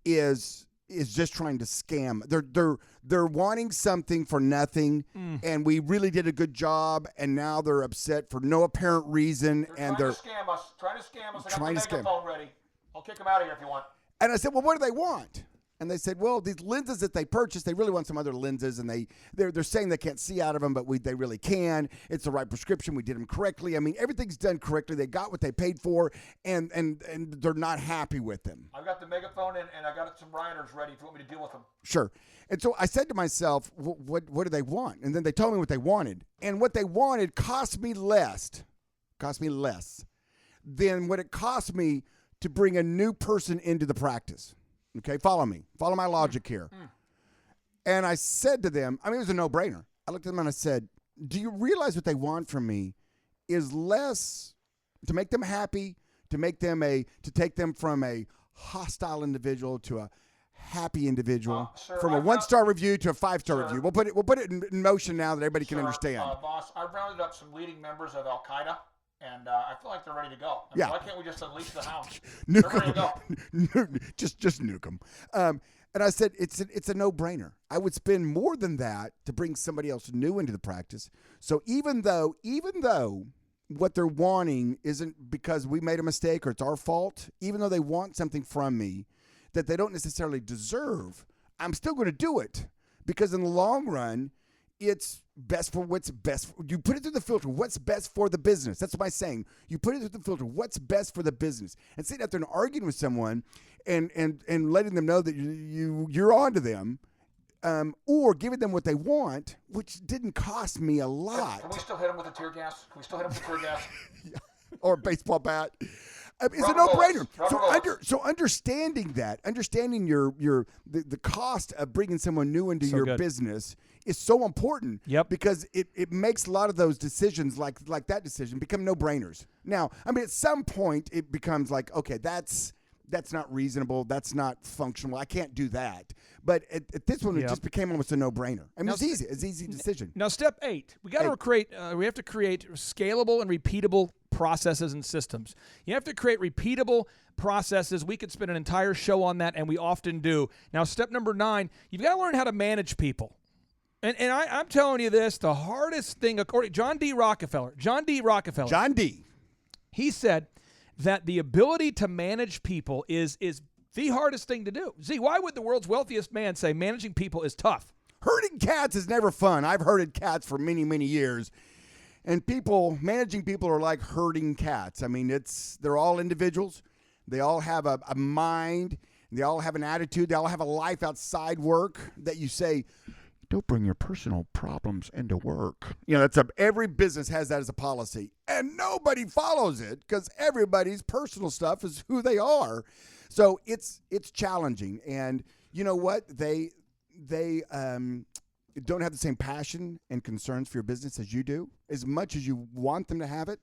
is just trying to scam. They're wanting something for nothing, and we really did a good job, and now they're upset for no apparent reason, and they're scam us. Trying to scam us. Trying to scam. Phone ready. I'll kick them out of here if you want. And I said, well, what do they want? And they said, well, these lenses that they purchased, they really want some other lenses, and they're saying they can't see out of them, but they really can. It's the right prescription. We did them correctly. I mean, everything's done correctly. They got what they paid for, and they're not happy with them. I've got the megaphone and I got some rioters ready if you want me to deal with them. Sure. And so I said to myself, what do they want? And then they told me what they wanted. And what they wanted cost me less than what it cost me to bring a new person into the practice. Okay, follow me. Follow my logic here. And I said to them, I mean, it was a no-brainer. I looked at them and I said, do you realize what they want from me is less to make them happy, to take them from a hostile individual to a happy individual, Sir, from a 1-star review to a 5-star review. We'll put it in motion now that everybody can understand. Boss, I've rounded up some leading members of Al Qaeda, and I feel like they're ready to go. Yeah. Why can't we just unleash the hounds? Nuke They're ready to go. them. just nuke them. And I said, it's a no-brainer. I would spend more than that to bring somebody else new into the practice. So even though what they're wanting isn't because we made a mistake or it's our fault, even though they want something from me that they don't necessarily deserve, I'm still going to do it because in the long run, it's best for what's best. You put it through the filter. What's best for the business? That's my saying. You put it through the filter. What's best for the business? And sitting out there and arguing with someone and letting them know that you're on to them, or giving them what they want, which didn't cost me a lot. Can we still hit them with a tear gas? Can we still hit them with tear gas? Or a baseball bat. It's a no-brainer. So understanding that, understanding the cost of bringing someone new into your business is so important. Yep. Because it makes a lot of those decisions, like that decision, become no-brainers. Now, I mean, at some point it becomes like, okay, that's not reasonable. That's not functional. I can't do that. But at this one, it just became almost a no-brainer. I mean, it's easy. It's an easy decision. Now, step 8, we got to create. We have to create scalable and repeatable processes and systems. You have to create repeatable processes. We could spend an entire show on that, and we often do. Now, step number 9, you've got to learn how to manage people. And I'm telling you this, the hardest thing, according to John D. Rockefeller, he said that the ability to manage people is the hardest thing to do. Z, why would the world's wealthiest man say managing people is tough? Herding cats is never fun. I've herded cats for many, many years. And managing people are like herding cats. I mean, they're all individuals. They all have a mind. They all have an attitude. They all have a life outside work that you say, don't bring your personal problems into work. You know, every business has that as a policy. And nobody follows it because everybody's personal stuff is who they are. So it's challenging. And you know what? They don't have the same passion and concerns for your business as you do. As much as you want them to have it,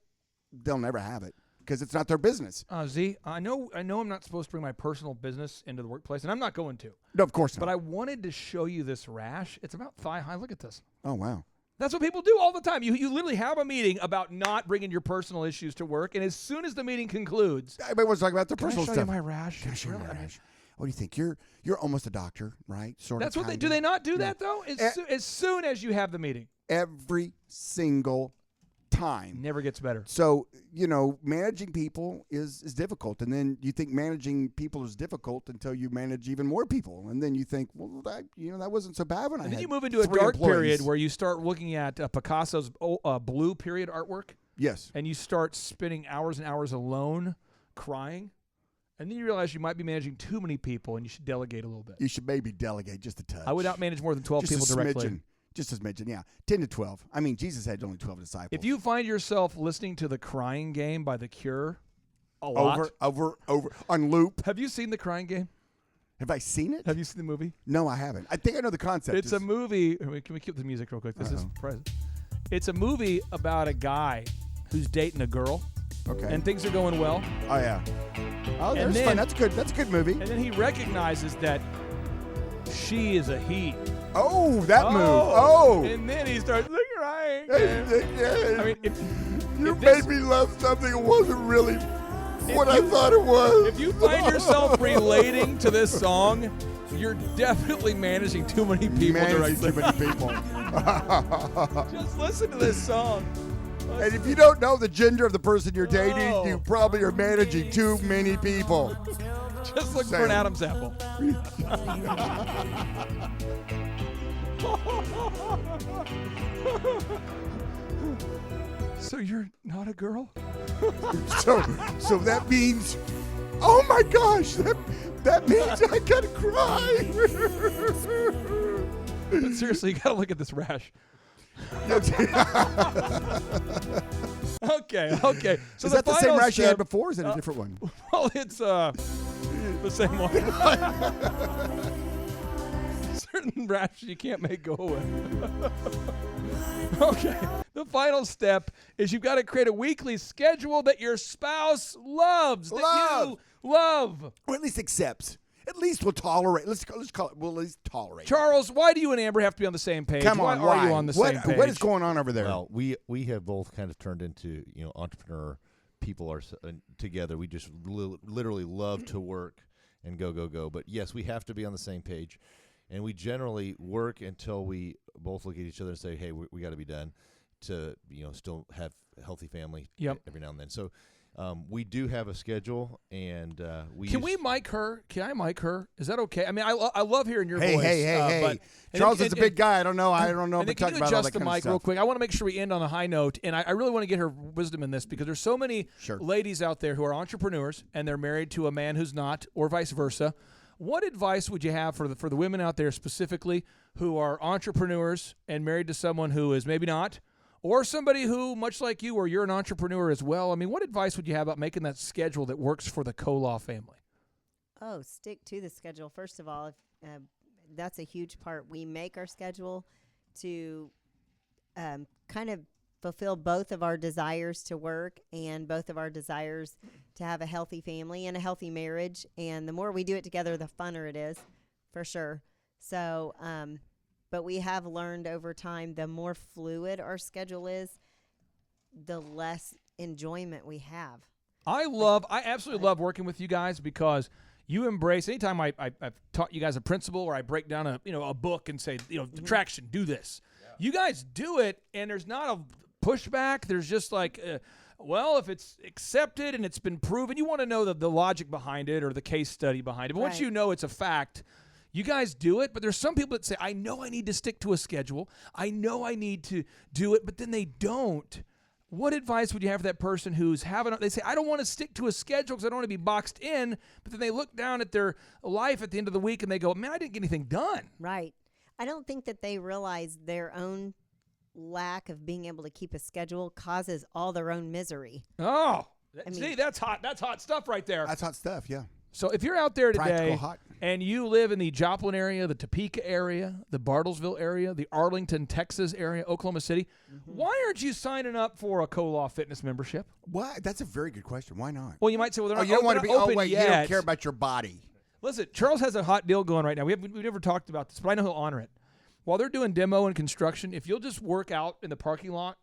they'll never have it because it's not their business. Z, I know I'm not supposed to bring my personal business into the workplace, and I'm not going to. No, of course not. But I wanted to show you this rash. It's about thigh high. Look at this. Oh, wow. That's what people do all the time. You literally have a meeting about not bringing your personal issues to work, and as soon as the meeting concludes, everyone's talking about their personal stuff. stuff. Can I show you my rash? Can I show you my rash? What do you think? You're almost a doctor, right? That's what they do. They not do that though? As soon as you have the meeting, every single time. Never gets better. So, managing people is difficult. And then you think managing people is difficult until you manage even more people. And then you think, well, that wasn't so bad when I had. And then you move into a dark period where you start looking at Picasso's blue period artwork. Yes. And you start spending hours and hours alone crying. And then you realize you might be managing too many people and you should delegate a little bit. You should maybe delegate just a touch. I would outmanage more than 12 people directly. Just as mentioned, yeah. 10 to 12. I mean, Jesus had only 12 disciples. If you find yourself listening to The Crying Game by The Cure a lot. Over, on loop. Have you seen The Crying Game? Have I seen it? Have you seen the movie? No, I haven't. I think I know the concept. It's a movie. Can we keep the music real quick? This is present. It's a movie about a guy who's dating a girl. Okay. And things are going well. Oh, yeah. Oh, that's fun. That's good. That's a good movie. And then he recognizes that she is a he. Oh, that move. Oh. And then he starts crying. I mean, you made me love something that wasn't really what I thought it was. If you find yourself relating to this song, you're definitely managing too many people. Managing too many people. Just listen to this song. And if you don't know the gender of the person you're dating, you probably are managing too many people. Just look for an Adam's apple. So you're not a girl? So that means, oh my gosh, that means I gotta cry. But seriously, you gotta look at this rash. Okay. So is that the same rash you step, had before, or is it a different one? Well, it's the same one. Certain rashes you can't make go away. Okay. The final step is you've got to create a weekly schedule that your spouse loves. That you love. Or at least accepts. At least we'll tolerate. Let's call it. We'll at least tolerate. Charles, why do you and Amber have to be on the same page? Come on, why are you on the same page? What is going on over there? Well, we have both kind of turned into entrepreneur people are together. We just literally love to work and go. But yes, we have to be on the same page, and we generally work until we both look at each other and say, "Hey, we got to be done." to still have a healthy family Yep. every now and then. So we do have a schedule, and Can we mic her? Can I mic her? Is that okay? I mean, I love hearing your Hey, voice. hey. But, Charles is a big guy. I don't know. And But then talk can you about all adjust that the kind of mic stuff. real quick? I want to make sure we end on a high note, and I really want to get her wisdom in this because there's so many ladies out there who are entrepreneurs and they're married to a man who's not, or vice versa. What advice would you have for the women out there specifically who are entrepreneurs and married to someone who is maybe not, or somebody who, much like you, or you're an entrepreneur as well? I mean, what advice would you have about making that schedule that works for the Koloff family? Oh, stick to the schedule. First of all, that's a huge part. We make our schedule to kind of fulfill both of our desires to work and both of our desires to have a healthy family and a healthy marriage. And the more we do it together, the funner it is, for sure. So, but we have learned over time, the more fluid our schedule is, the less enjoyment we have. I absolutely love working with you guys because you embrace. Anytime I've taught you guys a principle, or I break down a book and say, traction, do this. Yeah. You guys do it, and there's not a pushback. There's just like, well, if it's accepted and it's been proven, you want to know the logic behind it or the case study behind it. But once you know it's a fact, you guys do it. But there's some people that say, I know I need to stick to a schedule. I know I need to do it, but then they don't. What advice would you have for that person who's they say, I don't want to stick to a schedule because I don't want to be boxed in, but then they look down at their life at the end of the week and they go, man, I didn't get anything done. Right. I don't think that they realize their own lack of being able to keep a schedule causes all their own misery. Oh, see, that's hot. That's hot stuff right there. That's hot stuff, yeah. So if you're out there today Practical hot. and you live in the Joplin area, the Topeka area, the Bartlesville area, the Arlington, Texas area, Oklahoma City, why aren't you signing up for a Koloff Fitness membership? Why? That's a very good question. Why not? Well, you might say, well, they're not, you don't want to be. open wait, yet. you don't care about your body. Listen, Charles has a hot deal going right now. We've never talked about this, but I know he'll honor it. While they're doing demo and construction, if you'll just work out in the parking lot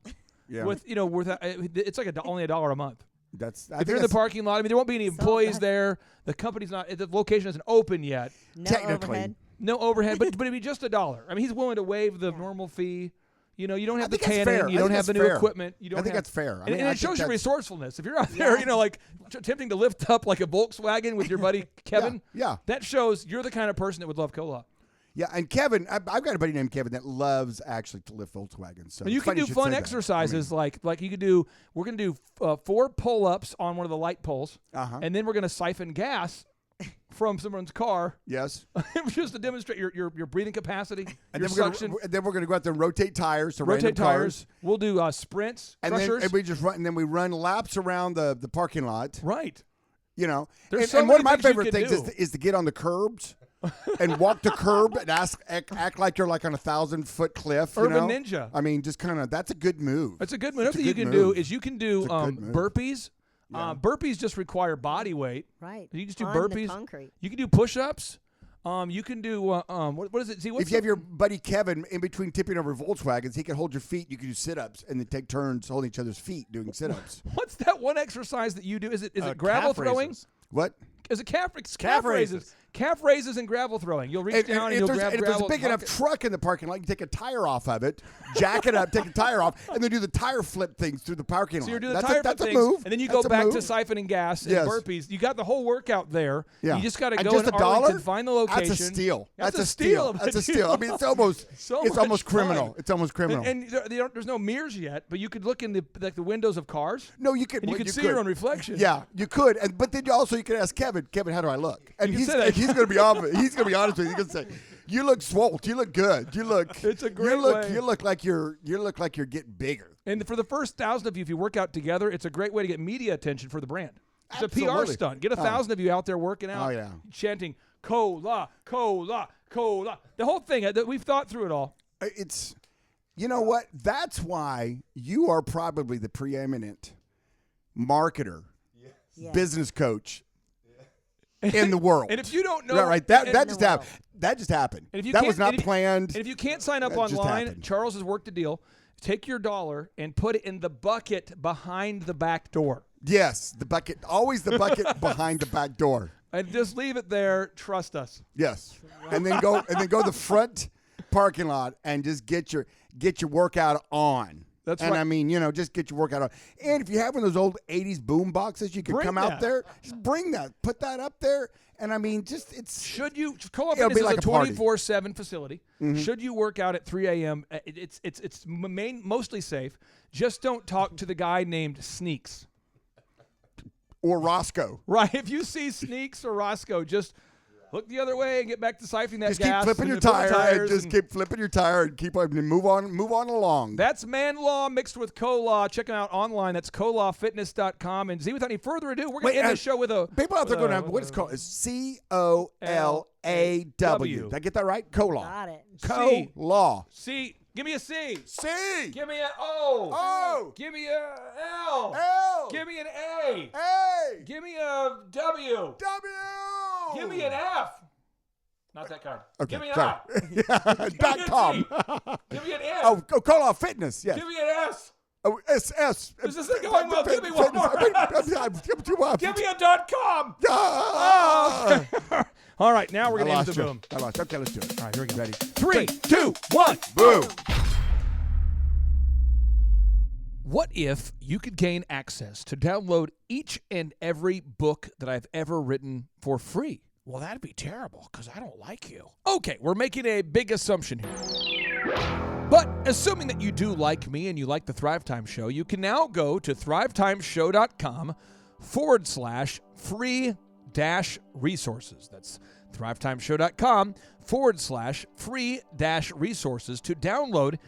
with it's like only $1 a month. If you're in the parking lot, I mean, there won't be any employees there. The company's not. The location isn't open yet. Technically, no overhead, but it'd be just $1. I mean, he's willing to waive the normal fee. You don't have the that's tanning. fair. You don't have the new equipment. You don't. I think that's fair. And it shows your resourcefulness. If you're out there, like attempting to lift up like a Volkswagen with your buddy Kevin, that shows you're the kind of person that would love Koloff. Yeah, and Kevin, I've got a buddy named Kevin that loves actually to lift Volkswagens. So you can do fun exercises like you could do. We're going to do 4 pull-ups on one of the light poles, and then we're going to siphon gas from someone's car. Yes, just to demonstrate your breathing capacity. And your then suction. we're going to go out there and rotate tires. To rotate random tires. Cars. We'll do sprints, and crushers. then we just run. And then we run laps around the parking lot. Right. And one of my favorite things is to get on the curbs. And walk the curb and act like you're like on a 1,000-foot cliff. Urban Ninja. I mean, just kind of that's a good move. That's a good move. Another thing you can do is you can do burpees. Burpees just require body weight. Right. You just do on burpees. The concrete. You can do push-ups. You can do what is it? See, if you have your buddy Kevin in between tipping over Volkswagens, he can hold your feet. You can do sit-ups and then take turns holding each other's feet doing sit-ups. What's that one exercise that you do? Is it gravel throwing? Raises. What? Is it calf raises? Calf raises and gravel throwing. You'll reach down and you'll grab if gravel. there's a big enough truck in the parking lot, you take a tire off of it, jack it up, take the tire off, and then do the tire flip things through the parking lot. So you're doing the tire flip things, move. and then you go back to siphoning gas and burpees. You got the whole workout there. Yeah. You just got to and go just in $1? Arlington, find the location. That's a steal. That's a steal. That's a steal. I mean, it's almost almost criminal. Fun. It's almost criminal. And there's no mirrors yet, but you could look in the windows of cars. No, you could. And you could see your own reflection. Yeah, you could. But then also you could ask Kevin, how do I look? And he's going to be honest. He's going to be honest with you. He's going to say, "You look swole. You look good. You look. It's a great way. You look like you're getting bigger." And for the first 1,000 of you, if you work out together, it's a great way to get media attention for the brand. It's Absolutely. a PR stunt. Get 1,000 of you out there working out, chanting "Cola, Cola, Cola." The whole thing. We've thought through it all. It's, you know what? That's why you are probably the preeminent marketer, business coach in the world. And if you don't know, that just happened. That just happened. That was not planned. And if you can't sign up online, Charles has worked a deal. Take your $1 and put it in the bucket behind the back door. Yes, the bucket. Always the bucket behind the back door. And just leave it there. Trust us. Yes, and then go to the front parking lot and just get your workout on. That's and right. I mean, just get your workout on. And if you have one of those old 80s boom boxes, you could Bring come that. out there, just bring that, put that up there. And I mean, Should you, Co-op it'll Fitness be like is a a party. 24/7 facility. Mhm. Should you work out at 3 a.m., it's mostly safe. Just don't talk to the guy named Sneaks. Or Roscoe. Right. If you see Sneaks or Roscoe, just look the other way and get back to siphoning that Just gas. keep flipping and your put the tire, and tires just and- keep flipping your tire, and keep on, move on along. That's Man Law mixed with Co-Law. Check them out online. That's colawfitness.com. And Z, without any further ado, we're going to end the show with a... People out there with going to a- have what it's called is COLAW. Did I get that right? Co-Law. Got it. Co-Law. C. Give me a C. C. Give me an O. O. Give me a L. L. Give me an A. A. Give me a W. W. Give me an F. Not that kind. Okay, Give me an sorry. I. Give me an .com. T. Give me an N. Oh, Co-Law Fitness. Yes. Give me an S. Oh, SS. This isn't going well. Give me one more. Give me a .com. Ah. All right, now we're going to end lost the you. boom. I lost. Okay, let's do it. All right, here we go. Ready? 3, 2, 1. Boom. What if you could gain access to download each and every book that I've ever written for free? Well, that'd be terrible because I don't like you. Okay, we're making a big assumption here. But assuming that you do like me and you like the Thrive Time Show, you can now go to thrivetimeshow.com/free-resources. That's thrivetimeshow.com/free-resources to download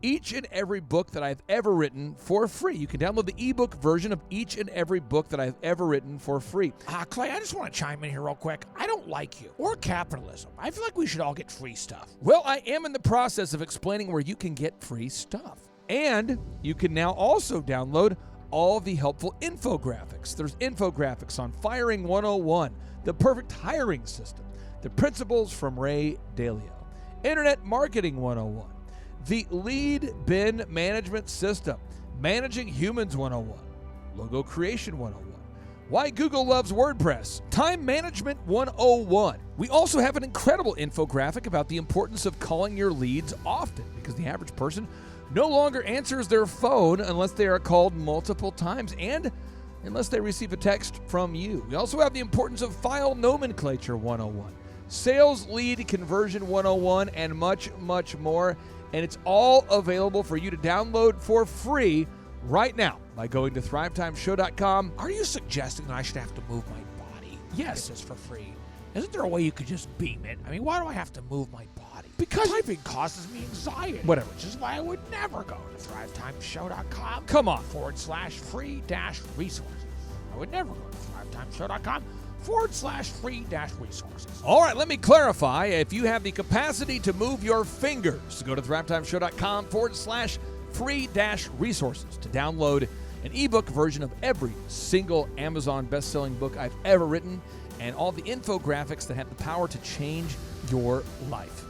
each and every book that I've ever written for free. You can download the ebook version of each and every book that I've ever written for free. Clay, I just want to chime in here real quick. I don't like you or capitalism. I feel like we should all get free stuff. Well, I am in the process of explaining where you can get free stuff. And you can now also download all the helpful infographics. There's infographics on Firing 101, the perfect hiring system, the principles from Ray Dalio, Internet Marketing 101, the Lead Bin Management System, Managing Humans 101, Logo Creation 101, Why Google Loves WordPress, Time Management 101. We also have an incredible infographic about the importance of calling your leads often, because the average person no longer answers their phone unless they are called multiple times and unless they receive a text from you. We also have the importance of File Nomenclature 101, Sales Lead Conversion 101, and much, much more. And it's all available for you to download for free right now by going to thrivetimeshow.com. Are you suggesting that I should have to move my body? Yes. This is for free. Isn't there a way you could just beam it? I mean, why do I have to move my body? Because typing causes me anxiety. Whatever. Which is why I would never go to thrivetimeshow.com. Come on. /free-resources. I would never go to thrivetimeshow.com /free-resources. All right, let me clarify. If you have the capacity to move your fingers, go to thrivetimeshow.com /free-resources to download an ebook version of every single Amazon best-selling book I've ever written and all the infographics that have the power to change your life.